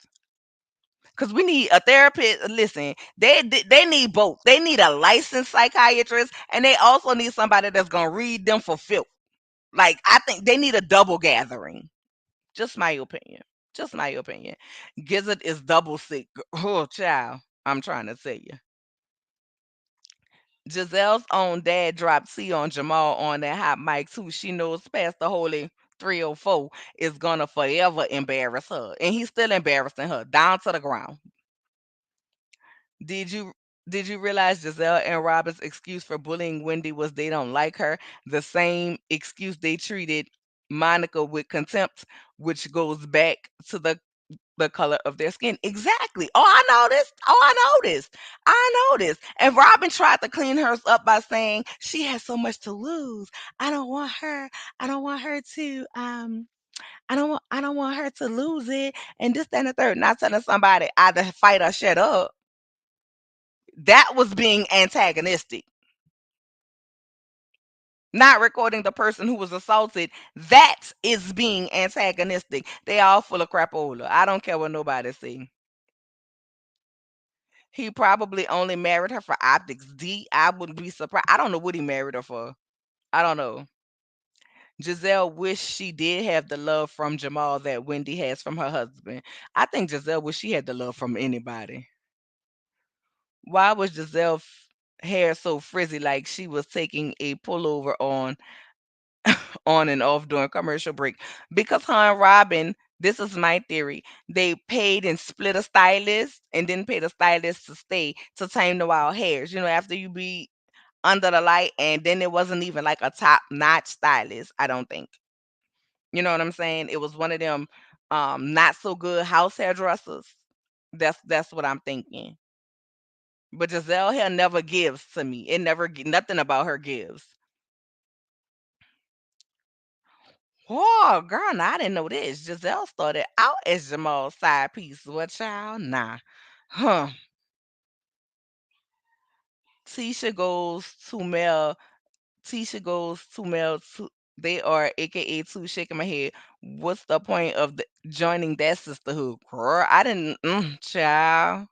Because we need a therapist. Listen, they need both. They need a licensed psychiatrist, and they also need somebody that's gonna read them for filth. Like I think they need a double gathering. Just my opinion. Just my opinion. Gizzard is double sick. Oh, child. I'm trying to tell you. Giselle's own dad dropped C on Jamal on that hot mic too. She knows past the holy 304 is gonna forever embarrass her, and he's still embarrassing her down to the ground. Did you did you realize Giselle and Robin's excuse for bullying Wendy was they don't like her? The same excuse they treated Monica with contempt, which goes back to the color of their skin. Exactly. Oh, I know this. Oh, I know this. I know this. And Robin tried to clean hers up by saying she has so much to lose. I don't want her. I don't want her to I don't want her to lose it. And this, that, and the third. Not telling somebody either fight or shut up. That was being antagonistic. Not recording the person who was assaulted, that is being antagonistic. They all full of crapola. I don't care what nobody say. He probably only married her for optics. I wouldn't be surprised. I don't know what he married her for. I don't know. Giselle wished she did have the love from Jamal that Wendy has from her husband. I think Giselle wish she had the love from anybody. Why was hair so frizzy like she was taking a pullover on and off during commercial break? Because her and Robin, this is my theory, they paid and split a stylist and didn't pay the stylist to stay to tame the wild hairs. After you be under the light, and then it wasn't even like a top notch stylist, I don't think. You know what I'm saying? It was one of them not so good house hairdressers. That's what I'm thinking. But Giselle hair never gives to me. It never nothing about her gives. Oh, girl, nah, I didn't know this. Giselle started out as Jamal's side piece. What child? Nah. Huh. Tisha goes to Mel. Tisha goes to Mel. They are AKA two shaking my head. What's the point of joining that sisterhood? Girl, I didn't. Child.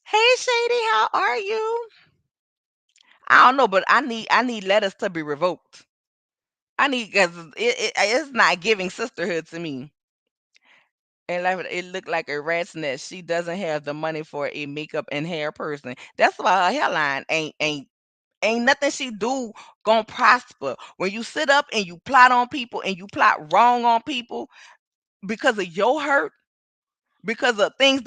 Hey, Shady, how are you? I don't know, but I need letters to be revoked. I need because it's not giving sisterhood to me. And like it looked like a rat's nest. She doesn't have the money for a makeup and hair person. That's why her hairline ain't nothing she do gonna prosper. When you sit up and you plot on people and you plot wrong on people because of your hurt, because of things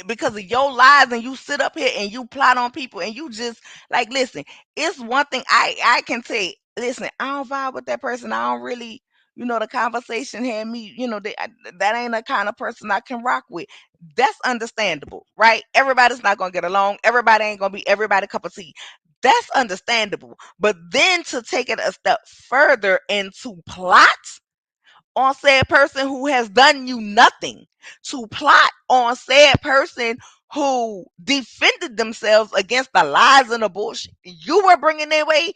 because of your lies, and you sit up here and you plot on people, and you just like, listen, it's one thing I can say, listen, I don't vibe with that person. I don't really, the conversation had me, that ain't the kind of person I can rock with. That's understandable, right? Everybody's not gonna get along. Everybody ain't gonna be everybody cup of tea. That's understandable. But then to take it a step further into plot on said person who has done you nothing, to plot on said person who defended themselves against the lies and the bullshit you were bringing their way,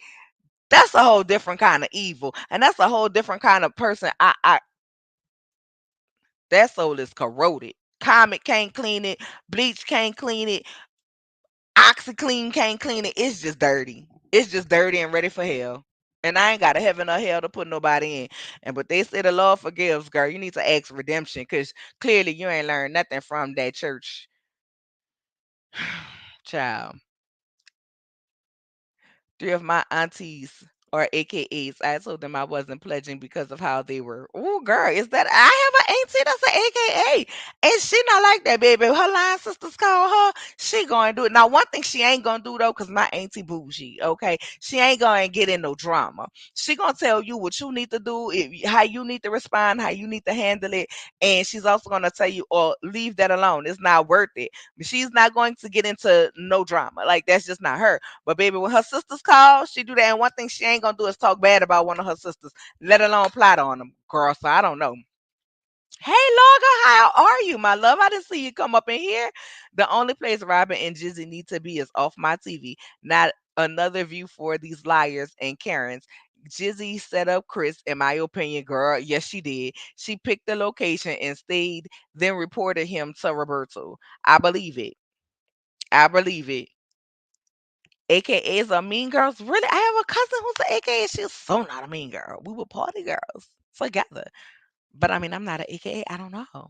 that's a whole different kind of evil, and that's a whole different kind of person. That soul is corroded. Comet can't clean it, bleach can't clean it, OxyClean can't clean it. It's just dirty. It's just dirty and ready for hell. And I ain't got a heaven or hell to put nobody in. And but they say the Lord forgives, girl. You need to ask redemption, because clearly you ain't learned nothing from that church. Child. Three of my aunties, or AKAs, I told them I wasn't pledging because of how they were. Oh, girl, is that I have an auntie that's an AKA, and she not like that, baby. Her line sisters call her. She gonna do it. Now, one thing she ain't gonna do though, cause my auntie bougie. Okay, she ain't gonna get in no drama. She gonna tell you what you need to do, how you need to respond, how you need to handle it, and she's also gonna tell you, or leave that alone. It's not worth it. She's not going to get into no drama. Like, that's just not her. But baby, when her sisters call, she do that. And one thing she ain't gonna do is talk bad about one of her sisters, let alone plot on them, girl. So I don't know. Hey, Logger, how are you, my love? I didn't see you come up in here. The only place Robin and Jizzy need to be is off my TV, not another view for these liars and Karens. Jizzy set up Chris, in my opinion, girl. Yes, she did. She picked the location and stayed, then reported him to Roberto. I believe it. I believe it. AKAs are mean girls. Really? I have a cousin who's an AKA. She's so not a mean girl. We were party girls together. But I mean, I'm not an AKA. I don't know.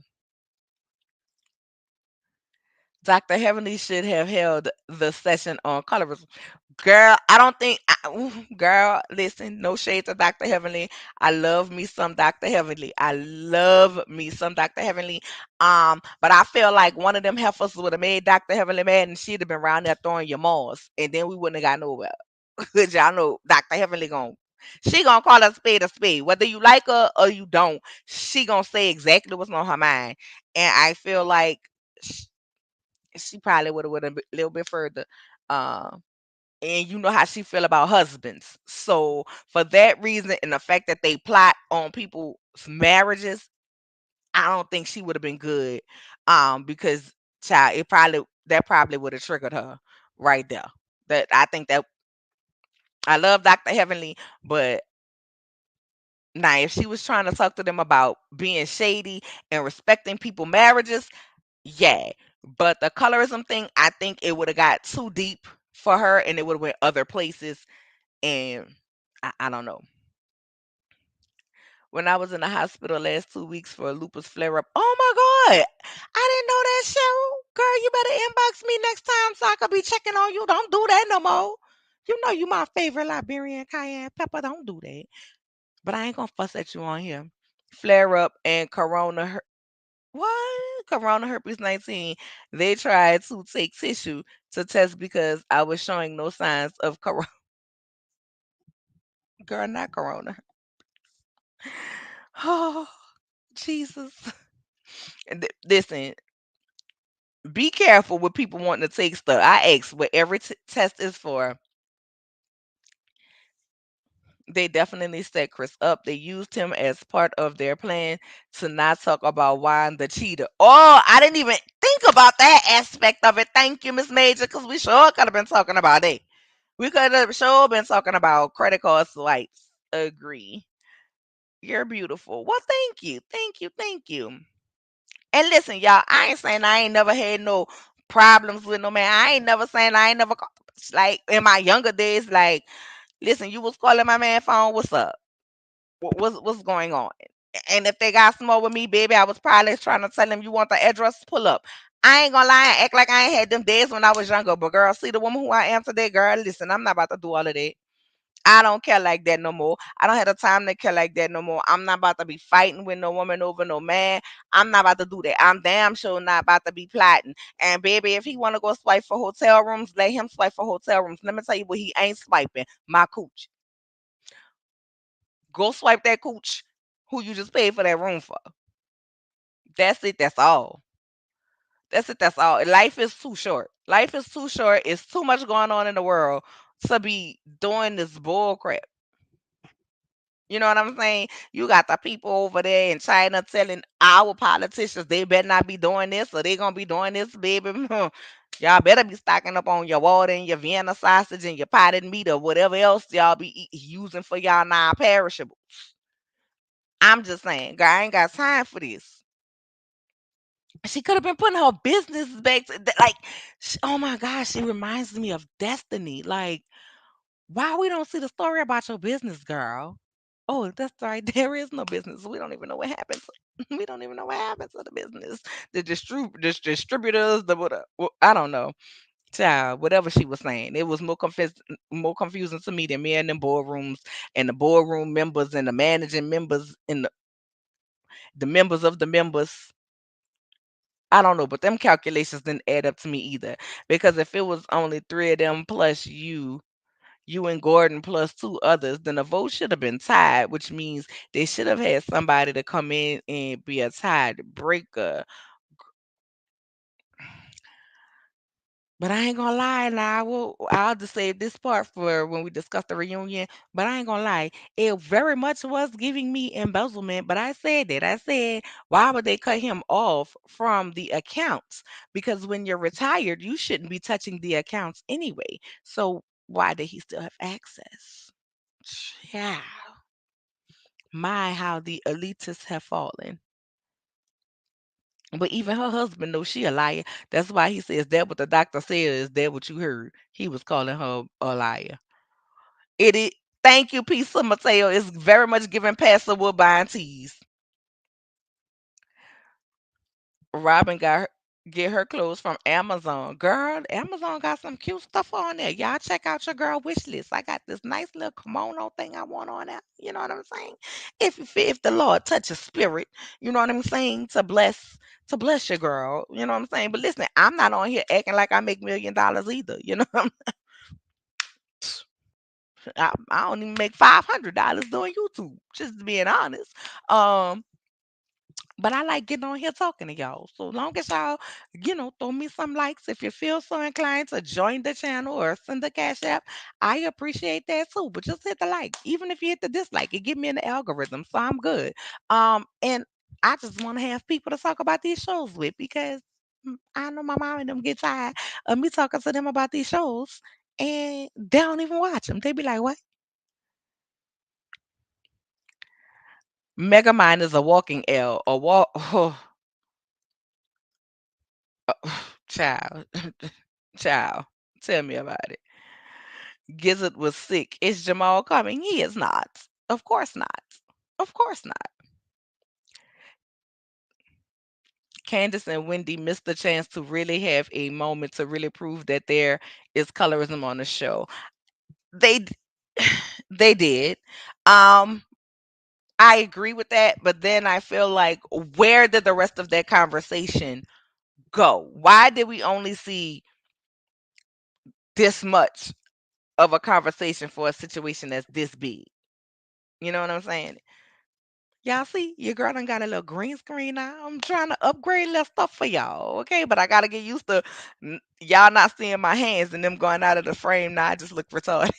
Dr. Heavenly should have held the session on colorism. Girl, I don't think, girl, listen, no shade to Dr. Heavenly. I love me some Dr. Heavenly. I love me some Dr. Heavenly. But I feel like one of them heifers would have made Dr. Heavenly mad, and she'd have been around there throwing your malls, and then we wouldn't have got nowhere. Cause y'all know Dr. Heavenly she gonna call a spade, whether you like her or you don't. She gonna say exactly what's on her mind, and I feel like she probably would have went a little bit further. Uh, and you know how she feel about husbands. So for that reason, and the fact that they plot on people's marriages, I don't think she would have been good. Because child, that probably would have triggered her right there. That I think that I love Dr. Heavenly, but now if she was trying to talk to them about being shady and respecting people marriages, yeah. But the colorism thing, I think it would have got too deep for her, and it would have went other places. And I don't know. When I was in the hospital last 2 weeks for a lupus flare up, oh my God, I didn't know that, Cheryl. Girl, you better inbox me next time so I could be checking on you. Don't do that no more. You know you my favorite Liberian cayenne pepper. Don't do that. But I ain't gonna fuss at you on here. Flare up and what? Corona herpes 19. They tried to take tissue to test because I was showing no signs of corona. Girl, not corona. Oh, Jesus. Listen, be careful with people wanting to take stuff. I asked what every test is for. They definitely set Chris up. They used him as part of their plan to not talk about Juan the cheater. Oh, I didn't even think about that aspect of it. Thank you, Miss Major, because we sure could have been talking about it. We could have sure been talking about credit card swipes. Agree. You're beautiful. Well, thank you. Thank you. Thank you. And listen, y'all, I ain't saying I ain't never had no problems with no man. I ain't never saying I ain't never like in my younger days, like, listen, you was calling my man phone, what's up? What's going on? And if they got small with me, baby, I was probably trying to tell them you want the address, pull up. I ain't gonna lie and act like I ain't had them days when I was younger. But girl, see the woman who I am today, girl, listen, I'm not about to do all of that. I don't care like that no more. I don't have the time to care like that no more. I'm not about to be fighting with no woman over no man. I'm not about to do that. I'm damn sure not about to be plotting. And baby, if he want to go swipe for hotel rooms, let him swipe for hotel rooms. Let me tell you what he ain't swiping. My cooch. Go swipe that cooch who you just paid for that room for. That's it. That's all. That's it. That's all. Life is too short. Life is too short. It's too much going on in the world to be doing this bull crap. You know what I'm saying? You got the people over there in China telling our politicians they better not be doing this or they gonna be doing this, baby. Y'all better be stocking up on your water and your Vienna sausage and your potted meat or whatever else y'all be using for y'all non-perishable. I'm just saying, girl, I ain't got time for this. She could have been putting her business back to, like, oh my gosh, she reminds me of Destiny. Like, why we don't see the story about your business, girl? Oh, that's right. There is no business. We don't even know what happens. We don't even know what happens to the business. The distributors, the what? I don't know. Child, whatever she was saying, it was more confusing to me than me in the boardrooms and the boardroom members and the managing members and the members of the members. I don't know, but them calculations didn't add up to me either. Because if it was only three of them plus you and Gordon plus two others, then the vote should have been tied, which means they should have had somebody to come in and be a tiebreaker. But I ain't gonna lie now. I'll just save this part for when we discuss the reunion. But I ain't gonna lie. It very much was giving me embezzlement. But I said that. I said, why would they cut him off from the accounts? Because when you're retired, you shouldn't be touching the accounts anyway. So why did he still have access? Yeah. My, how the elitists have fallen. But even her husband knows she a liar. That's why he says that what the doctor said is that what you heard. He was calling her a liar. It is. Thank you, Pisa Mateo. It's very much giving Pastor Woodbine tease. Robin get her clothes from Amazon. Girl, Amazon got some cute stuff on there. Y'all check out your girl wish list. I got this nice little kimono thing I want on there. You know what I'm saying? If the Lord touch your spirit, you know what I'm saying, to bless your girl. You know what I'm saying? But listen, I'm not on here acting like I make $1 million either. You know, I don't even make $500 doing YouTube. Just being honest. Um, But I like getting on here talking to y'all. So long as y'all, throw me some likes if you feel so inclined to join the channel or send the cash app, I appreciate that too. But just hit the like. Even if you hit the dislike, it give me in the algorithm. So I'm good. And I just want to have people to talk about these shows with because I know my mom and them get tired of me talking to them about these shows and they don't even watch them. They be like, what? Megamind is a walking L. A walk. Child. Child, tell me about it. Gizzard was sick. Is Jamal coming? He is not. Of course not. Of course not. Candace and Wendy missed the chance to really have a moment to really prove that there is colorism on the show. They d- they did. Um I agree with that, but then I feel like where did the rest of that conversation go? Why did we only see this much of a conversation for a situation that's this big? You know what I'm saying? Y'all see, your girl done got a little green screen now. I'm trying to upgrade little stuff for y'all, okay? But I gotta get used to y'all not seeing my hands and them going out of the frame. Now I just look retarded.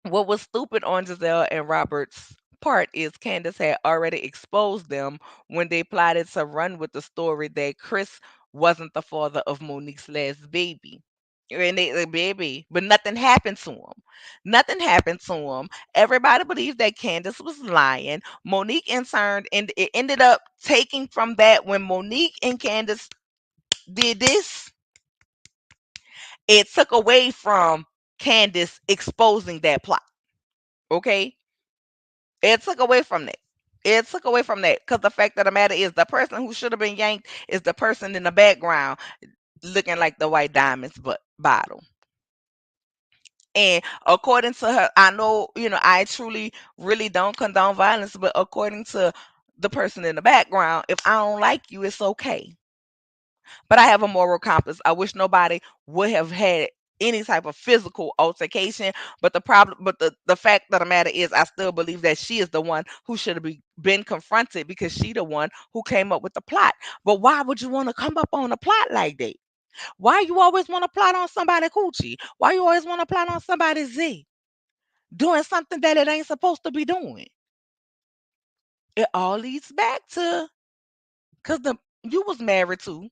What was stupid on Giselle and Robert's part is Candace had already exposed them when they plotted to run with the story that Chris wasn't the father of Monique's last baby. And they, baby, but nothing happened to him. Nothing happened to him. Everybody believed that Candace was lying. Monique, in turn, and it ended up taking from that when Monique and Candace did this, it took away from Candace exposing that plot. Okay, it took away from that. It took away from that because the fact of the matter is the person who should have been yanked is the person in the background looking like the white diamonds but bottle. And according to her, I know, I truly really don't condone violence, but according to the person in the background, if I don't like you, it's okay. But I have a moral compass. I wish nobody would have had any type of physical altercation. But the fact of the matter is, I still believe that she is the one who should have been confronted because she the one who came up with the plot. But why would you want to come up on a plot like that? Why you always want to plot on somebody coochie? Why you always want to plot on somebody Z doing something that it ain't supposed to be doing? It all leads back to because the you was married to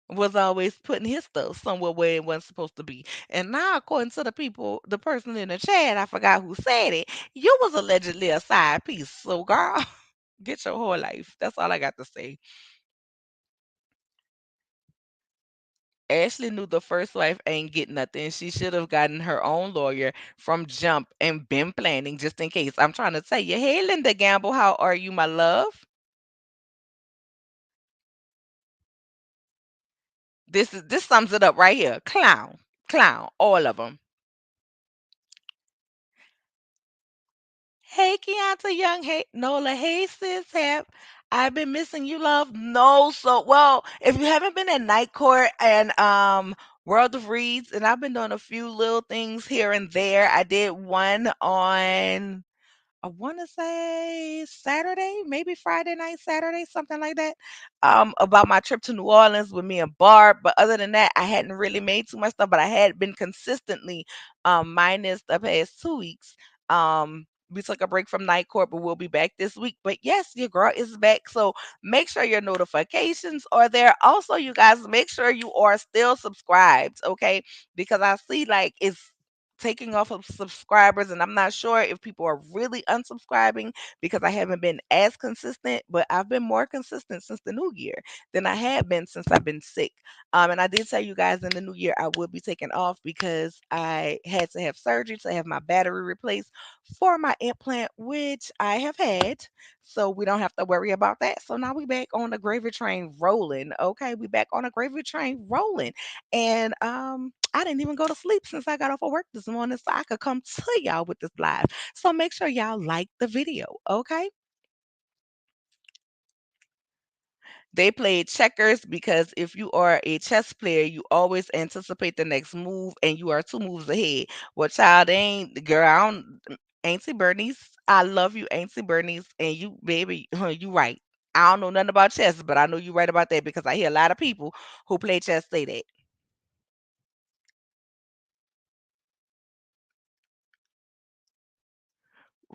was always putting his stuff somewhere where it wasn't supposed to be. And now, according to the person in the chat, I forgot who said it, you was allegedly a side piece. So, girl, get your whole life. That's all I got to say. Ashley knew the first wife ain't get nothing. She should have gotten her own lawyer from jump and been planning just in case. I'm trying to tell you, hey, Linda Gamble, how are you, my love? This sums it up right here. Clown, clown, all of them. Hey, Keonta Young. Hey, Nola. Hey, sis. I've been missing you, love. No, so well. If you haven't been at Night Court and World of Reads, and I've been doing a few little things here and there. I did one on I want to say Saturday, maybe Friday night, Saturday, something like that, about my trip to New Orleans with me and Barb. But other than that, I hadn't really made too much stuff, but I had been consistently, minus the past 2 weeks. We took a break from night court, but we'll be back this week. But yes, your girl is back. So make sure your notifications are there. Also, you guys, make sure you are still subscribed, okay? Because I see like it's taking off of subscribers, and I'm not sure if people are really unsubscribing because I haven't been as consistent, but I've been more consistent since the new year than I have been since I've been sick. And I did tell you guys in the new year I would be taking off because I had to have surgery to have my battery replaced for my implant, which I have had. So we don't have to worry about that. So now we back on the gravy train rolling. Okay, we back on the gravy train rolling. And I didn't even go to sleep since I got off of work this morning so I could come to y'all with this live. So make sure y'all like the video, okay? They played checkers because if you are a chess player, you always anticipate the next move and you are 2 moves ahead. Well, child, they ain't girl. I don't, Auntie Bernice, I love you, Auntie Bernice, and you, baby, you right. I don't know nothing about chess, but I know you right about that because I hear a lot of people who play chess say that.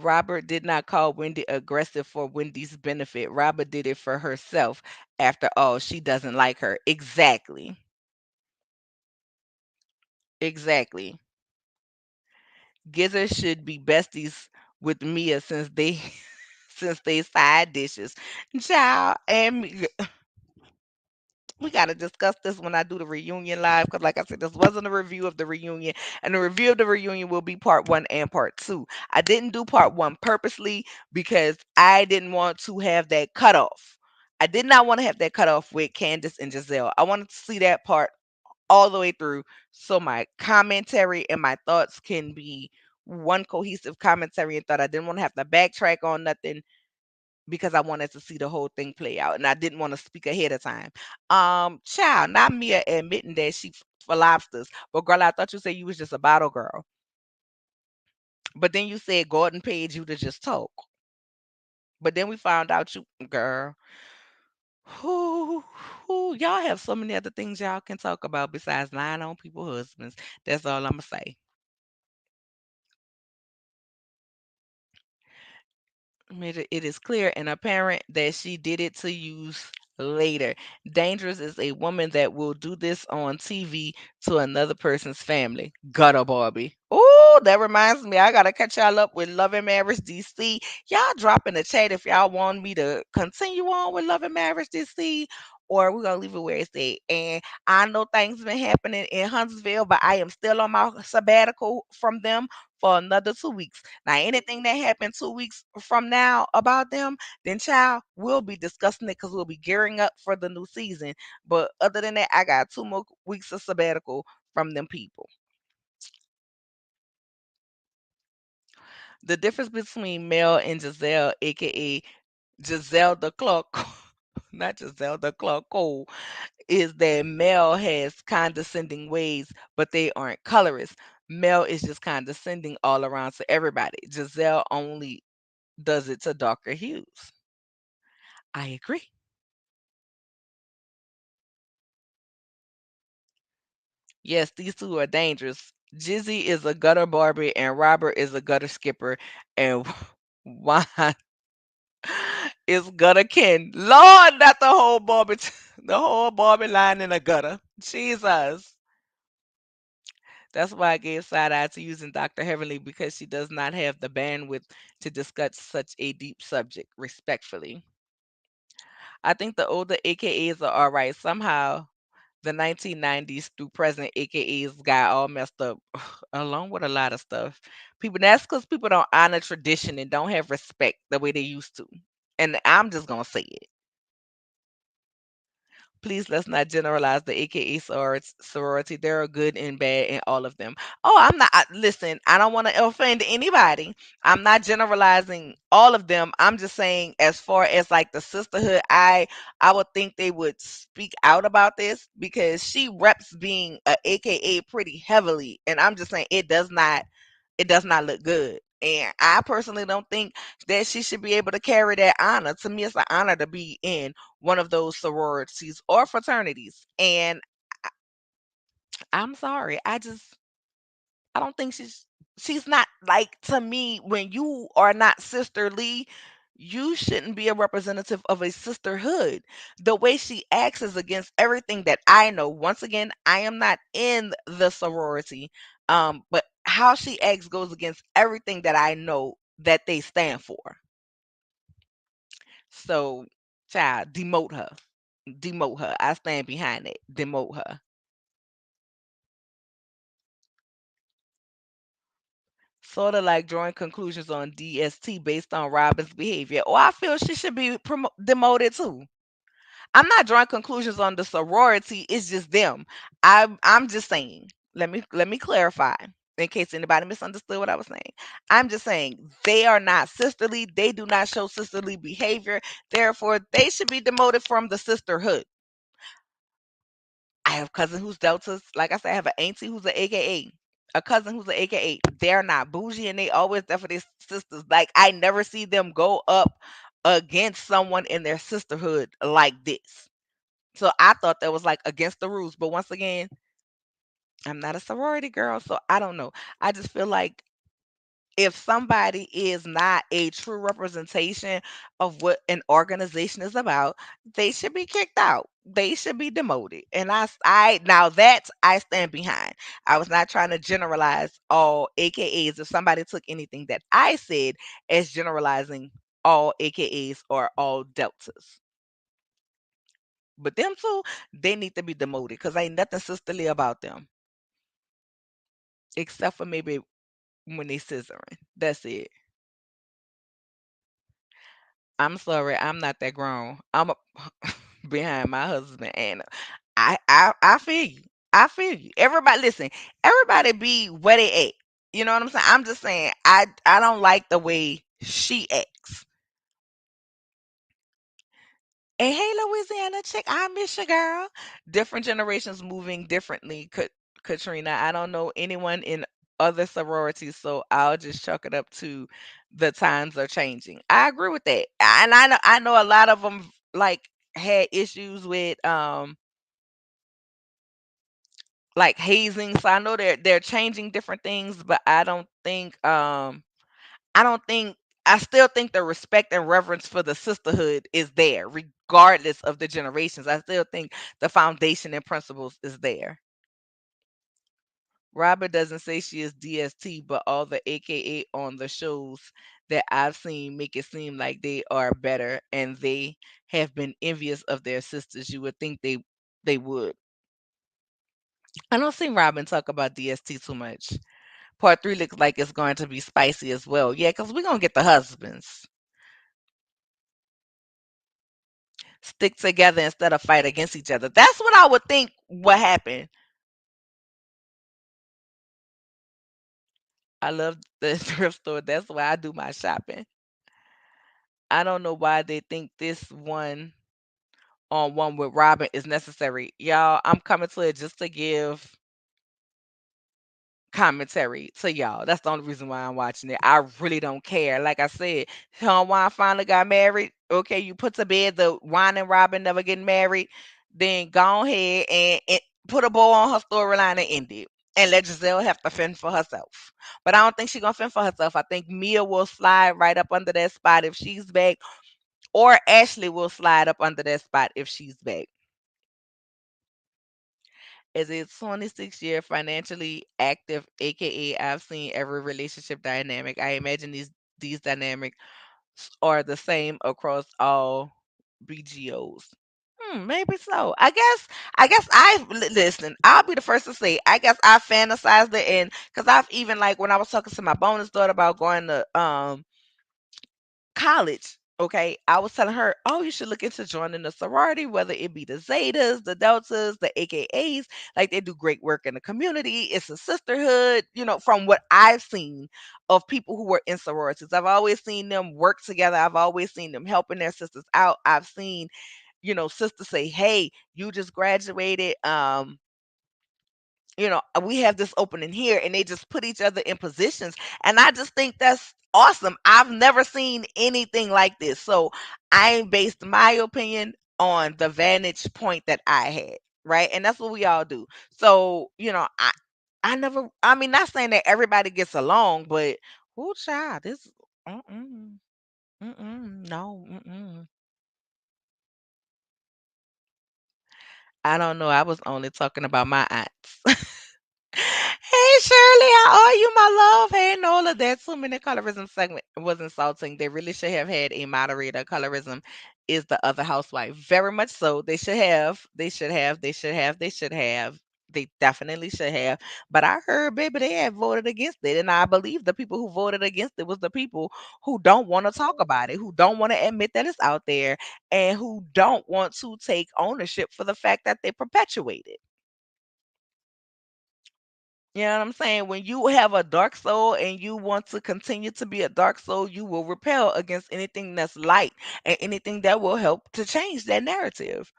Robert did not call Wendy aggressive for Wendy's benefit. Robert did it for herself. After all, she doesn't like her. Exactly. Exactly. Gizzard should be besties with Mia since they since they side dishes. Child, and we gotta discuss this when I do the reunion live because, like I said, this wasn't a review of the reunion, and the review of the reunion will be part one and part two. I didn't do part one purposely because I didn't want to have that cutoff. I did not want to have that cutoff with Candace and Giselle. I wanted to see that part all the way through so my commentary and my thoughts can be one cohesive commentary and thought. I didn't want to have to backtrack on nothing because I wanted to see the whole thing play out and I didn't want to speak ahead of time. Child, not Mia admitting that she for lobsters, but girl, I thought you said you was just a bottle girl. But then you said Gordon paid you to just talk. But then we found out you girl. Who, y'all have so many other things y'all can talk about besides lying on people's husbands. That's all I'm gonna say. Made it is clear and apparent that she did it to use later. Dangerous is a woman that will do this on TV to another person's family. Gutter Barbie. Oh, that reminds me. I gotta catch y'all up with Love and Marriage DC. Y'all drop in the chat if y'all want me to continue on with Love and Marriage DC. Or we're gonna leave it where it's at. And I know things been happening in Huntsville, but I am still on my sabbatical from them for another 2 weeks. Now, anything that happened 2 weeks from now about them, then child, we'll be discussing it because we'll be gearing up for the new season. But other than that, I got 2 more weeks of sabbatical from them people. The difference between Mel and Giselle, aka Giselle the Clark, not Giselle the Clark Cole, is that Mel has condescending ways, but they aren't colorist. Mel is just condescending all around to everybody. Giselle only does it to darker hues. I agree. Yes, these two are dangerous. Jizzy is a gutter Barbie and Robert is a gutter skipper. And why is gutter Ken? Lord, not the whole Barbie, the whole Barbie line in a gutter. Jesus. That's why I gave side eye to using Dr. Heavenly because she does not have the bandwidth to discuss such a deep subject respectfully. I think the older AKAs are all right. Somehow the 1990s through present AKAs got all messed up along with a lot of stuff. People that's because people don't honor tradition and don't have respect the way they used to. And I'm just gonna say it. Please let's not generalize the AKA sorority. There are good and bad in all of them. Oh, I'm not. Listen, I don't want to offend anybody. I'm not generalizing all of them. I'm just saying, as far as like the sisterhood, I would think they would speak out about this because she reps being a AKA pretty heavily, and I'm just saying it does not look good. And I personally don't think that she should be able to carry that honor. To me, it's an honor to be in one of those sororities or fraternities. And I'm sorry, I don't think she's not like to me when you are not sisterly, you shouldn't be a representative of a sisterhood. The way she acts is against everything that I know. Once again, I am not in the sorority. But how she acts goes against everything that I know that they stand for. So, child, demote her. Demote her. I stand behind it. Demote her. Sort of like drawing conclusions on DST based on Robin's behavior. Or I feel she should be demoted too. I'm not drawing conclusions on the sorority. It's just them. I'm just saying. Let me clarify in case anybody misunderstood what I was saying. I'm just saying they are not sisterly. They do not show sisterly behavior. Therefore, they should be demoted from the sisterhood. I have a cousin who's Deltas. Like I said, I have an auntie who's an AKA. A cousin who's an AKA. They're not bougie and they always there for their sisters. Like I never see them go up against someone in their sisterhood like this. So I thought that was like against the rules. But once again, I'm not a sorority girl, so I don't know. I just feel like if somebody is not a true representation of what an organization is about, they should be kicked out. They should be demoted. And I now that I stand behind. I was not trying to generalize all AKAs. If somebody took anything that I said as generalizing all AKAs or all deltas. But them two, they need to be demoted because ain't nothing sisterly about them. Except for maybe when they scissoring. That's it. I'm sorry, I'm not that grown. I'm a behind my husband, and I feel you. I feel you. Everybody, listen. Everybody be where they at. You know what I'm saying? I'm just saying. I don't like the way she acts. And hey, Louisiana chick, I miss you, girl. Different generations moving differently. Katrina, I don't know anyone in other sororities, so I'll just chalk it up to the times are changing. I agree with that, and I know a lot of them like had issues with like hazing. So I know they're changing different things, but I don't think I still think the respect and reverence for the sisterhood is there, regardless of the generations. I still think the foundation and principles is there. Robert doesn't say she is DST, but all the AKA on the shows that I've seen make it seem like they are better and they have been envious of their sisters. You would think they would. I don't see Robin talk about DST too much. Part three looks like it's going to be spicy as well. Yeah, because we're gonna get the husbands. Stick together instead of fight against each other. That's what I would think what happened. I love the thrift store. That's where I do my shopping. I don't know why they think this one with Robin is necessary. Y'all, I'm coming to it just to give commentary to y'all. That's the only reason why I'm watching it. I really don't care. Like I said, Sean Wine finally got married. Okay, you put to bed the Wine and Robin never getting married. Then go ahead and put a bow on her storyline and end it. And let Giselle have to fend for herself. But I don't think she's gonna fend for herself. I think Mia will slide right up under that spot if she's back, or Ashley will slide up under that spot if she's back. As a 26-year financially active, aka I've seen every relationship dynamic. I imagine these dynamics are the same across all BGOs. Maybe so. Listen. I'll be the first to say. I guess I fantasized it, and because I've even like when I was talking to my bonus daughter about going to college. Okay, I was telling her, oh, you should look into joining a sorority, whether it be the Zetas, the Deltas, the AKAs. Like they do great work in the community. It's a sisterhood, from what I've seen of people who were in sororities. I've always seen them work together. I've always seen them helping their sisters out. I've seen, sisters say, hey, you just graduated. We have this opening here, and they just put each other in positions. And I just think that's awesome. I've never seen anything like this. So I based my opinion on the vantage point that I had, right? And that's what we all do. So, I never, I mean, not saying that everybody gets along, but who child, this, mm-mm, no, I don't know. I was only talking about my aunts. Hey Shirley, how are you, my love? Hey Nola, that 2 minute colorism segment was insulting. They really should have had a moderator. Colorism is the other housewife. Very much so. They should have. They should have. They should have. They should have. They definitely should have. But I heard, baby, they had voted against it. And I believe the people who voted against it was the people who don't want to talk about it, who don't want to admit that it's out there, and who don't want to take ownership for the fact that they perpetuate it. You know what I'm saying? When you have a dark soul and you want to continue to be a dark soul, you will repel against anything that's light and anything that will help to change that narrative.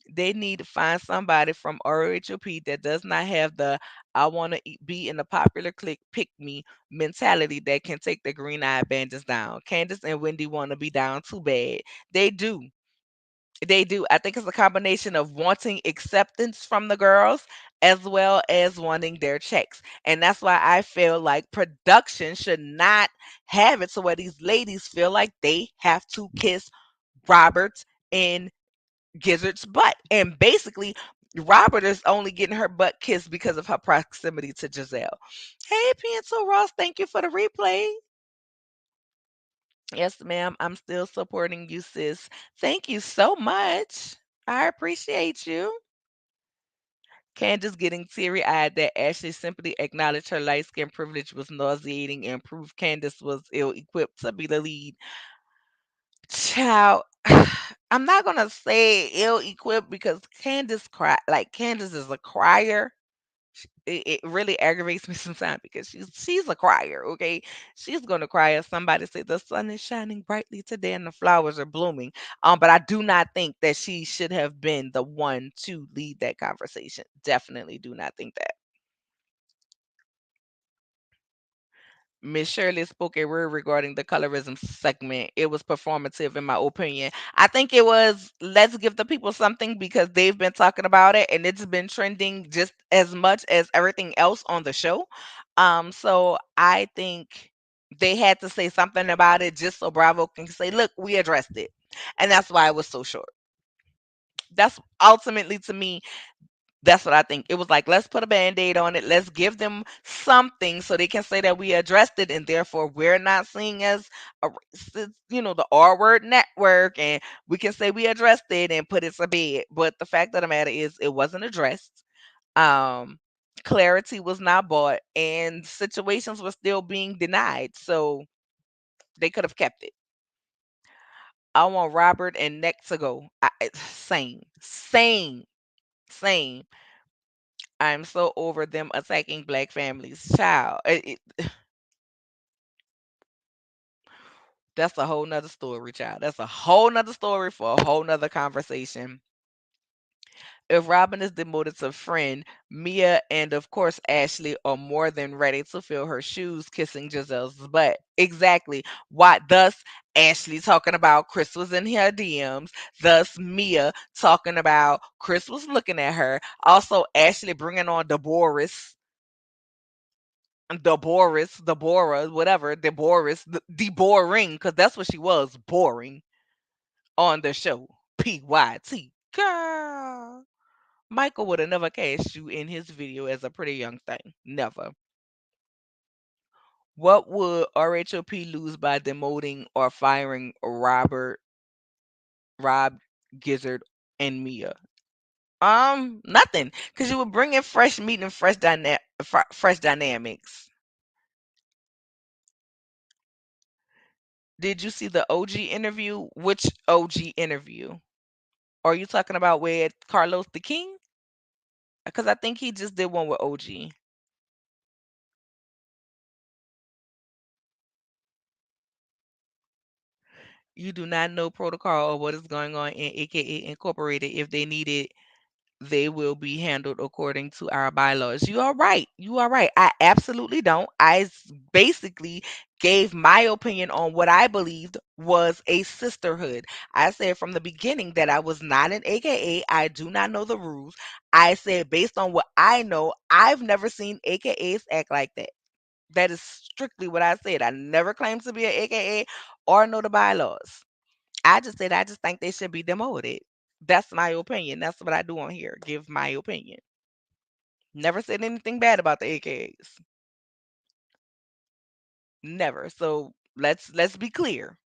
They need to find somebody from RHOP that does not have the I want to be in the popular clique, pick me mentality that can take the green eye bandits down. Candace and Wendy want to be down too bad. They do. They do. I think it's a combination of wanting acceptance from the girls as well as wanting their checks. And that's why I feel like production should not have it so where these ladies feel like they have to kiss Robert's in Gizzard's butt. And basically, Robert is only getting her butt kissed because of her proximity to Giselle. Hey, Piento Ross, thank you for the replay. Yes, ma'am. I'm still supporting you, sis. Thank you so much. I appreciate you. Candace getting teary eyed that Ashley simply acknowledged her light skin privilege was nauseating and proved Candace was ill equipped to be the lead. Child, I'm not gonna say ill equipped because Candace cry like Candace is a crier. It really aggravates me sometimes because she's a crier, okay? She's gonna cry if somebody say the sun is shining brightly today and the flowers are blooming. But I do not think that she should have been the one to lead that conversation. Definitely do not think that. Miss Shirley spoke a word regarding the colorism segment. It was performative, in my opinion. I think it was let's give the people something because they've been talking about it and it's been trending just as much as everything else on the show. So I think they had to say something about it just so Bravo can say, look, we addressed it. And that's why it was so short. That's ultimately to me that's what I think. It was like, let's put a band-aid on it. Let's give them something so they can say that we addressed it and therefore we're not seen as a racist, the R word network and we can say we addressed it and put it to bed. But the fact of the matter is it wasn't addressed. Um Clarity was not bought and situations were still being denied. So they could have kept it. I want Robert and Neck to go. Same. Same. Same. I'm so over them attacking black families. Child. That's a whole nother story, child. That's a whole nother story for a whole nother conversation. If Robin is demoted to friend, Mia and of course Ashley are more than ready to fill her shoes kissing Giselle's butt. Exactly. Why thus Ashley talking about Chris was in her DMs, thus Mia talking about Chris was looking at her. Also Ashley bringing on Deborah, whatever, Deboring, because that's what she was, boring on the show. PYT. Girl. Michael would have never cast you in his video as a pretty young thing. Never. What would RHOP lose by demoting or firing Rob, Gizzard, and Mia? Nothing, because you would bring in fresh meat and fresh dynamics. Did you see the OG interview? Which OG interview? Are you talking about with Carlos the King? Because I think he just did one with OG. You do not know protocol or what is going on in AKA Incorporated. If they need it, they will be handled according to our bylaws. You are right. You are right. I absolutely don't. Basically gave my opinion on what I believed was a sisterhood. I said from the beginning that I was not an AKA. I do not know the rules. I said based on what I know, I've never seen AKAs act like that. That is strictly what I said. I never claimed to be an AKA or know the bylaws. I just said I just think they should be demoted. That's my opinion. That's what I do on here. Give my opinion. Never said anything bad about the AKAs. Never. So let's be clear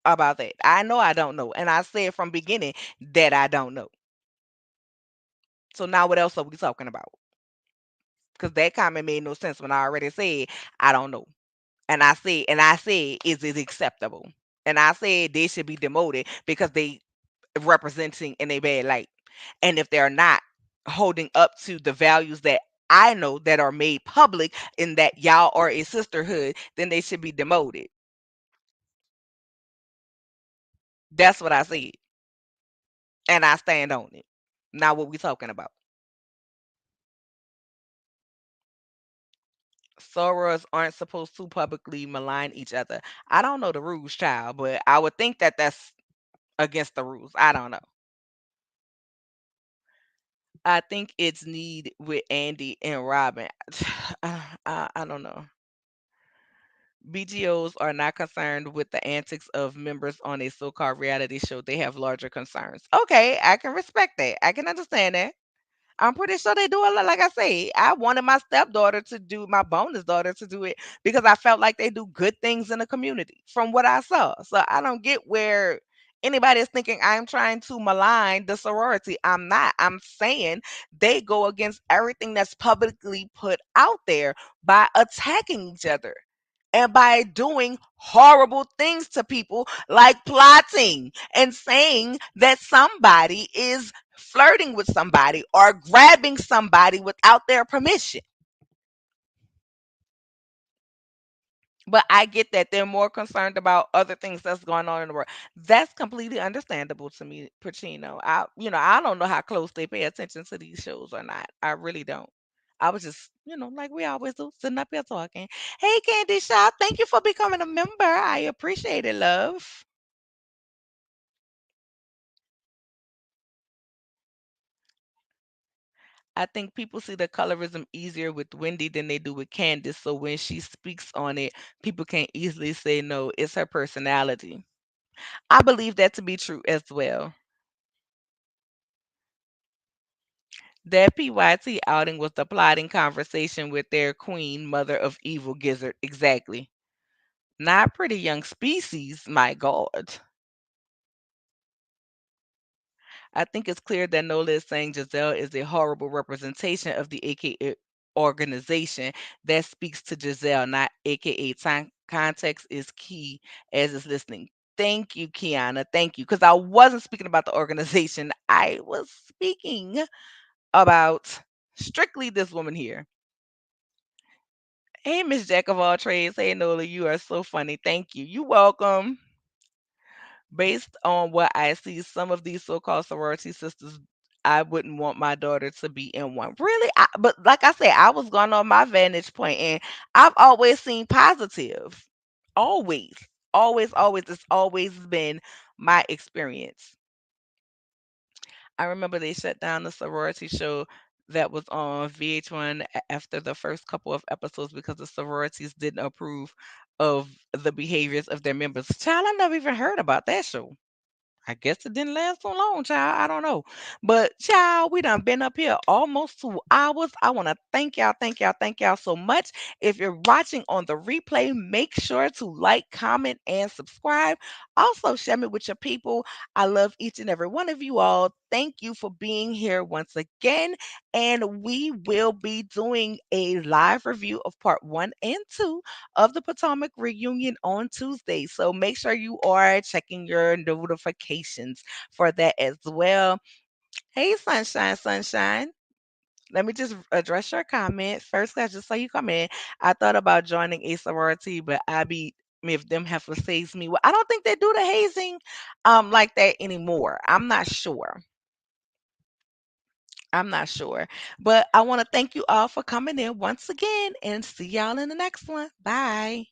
about that. I know I don't know. And I said from beginning that I don't know. So now what else are we talking about? Because that comment made no sense when I already said I don't know. And I said, is it acceptable? And I said they should be demoted because they representing in a bad light. And if they're not holding up to the values that I know that are made public in that y'all are a sisterhood, then they should be demoted. That's what I said. And I stand on it. Now what we talking about? Sorors aren't supposed to publicly malign each other. I don't know the rules, child, but I would think that that's against the rules. I don't know. I think it's need with Andy and Robin. I don't know. BGOs are not concerned with the antics of members on a so-called reality show. They have larger concerns. Okay, I can respect that. I can understand that. I'm pretty sure they do a lot. Like I say, I wanted my stepdaughter to do my bonus daughter to do it because I felt like they do good things in the community from what I saw. So I don't get where anybody is thinking I'm trying to malign the sorority. I'm not. I'm saying they go against everything that's publicly put out there by attacking each other and by doing horrible things to people like plotting and saying that somebody is flirting with somebody or grabbing somebody without their permission. But I get that they're more concerned about other things that's going on in the world. That's completely understandable to me, Pacino. I don't know how close they pay attention to these shows or not. I really don't. I was just, like we always do, sitting up here talking. Hey, Candy Shop, thank you for becoming a member. I appreciate it, love. I think people see the colorism easier with Wendy than they do with Candace. So when she speaks on it, people can easily say no, it's her personality. I believe that to be true as well. That PYT outing was the plotting conversation with their queen, mother of evil Gizzard. Exactly. Not pretty young species, my God. I think it's clear that Nola is saying Giselle is a horrible representation of the AKA organization. That speaks to Giselle, not AKA. Time context is key as is listening. Thank you, Kiana. Thank you. Because I wasn't speaking about the organization. I was speaking about strictly this woman here. Hey, Miss Jack of all trades. Hey, Nola, you are so funny. Thank you. You welcome. Based on what I see, some of these so-called sorority sisters, I wouldn't want my daughter to be in one. Really? But like I said, I was going on my vantage point, and I've always seen positive. Always, always, always. It's always been my experience. I remember they shut down the sorority show that was on VH1 after the first couple of episodes because the sororities didn't approve of the behaviors of their members. Child, I never even heard about that show. I guess it didn't last so long, child. I don't know. But child, we done been up here almost 2 hours. I want to thank y'all, thank y'all, thank y'all so much. If you're watching on the replay, make sure to like, comment, and subscribe. Also, share me with your people. I love each and every one of you all. Thank you for being here once again. And we will be doing a live review of part 1 and 2 of the Potomac reunion on Tuesday. So make sure you are checking your notifications for that as well. Hey, Sunshine, Sunshine. Let me just address your comment. First, I just saw you come in. I thought about joining a sorority, but I be if them heifers haze me. Well, I don't think they do the hazing like that anymore. I'm not sure. I'm not sure. But I want to thank you all for coming in once again and see y'all in the next one. Bye.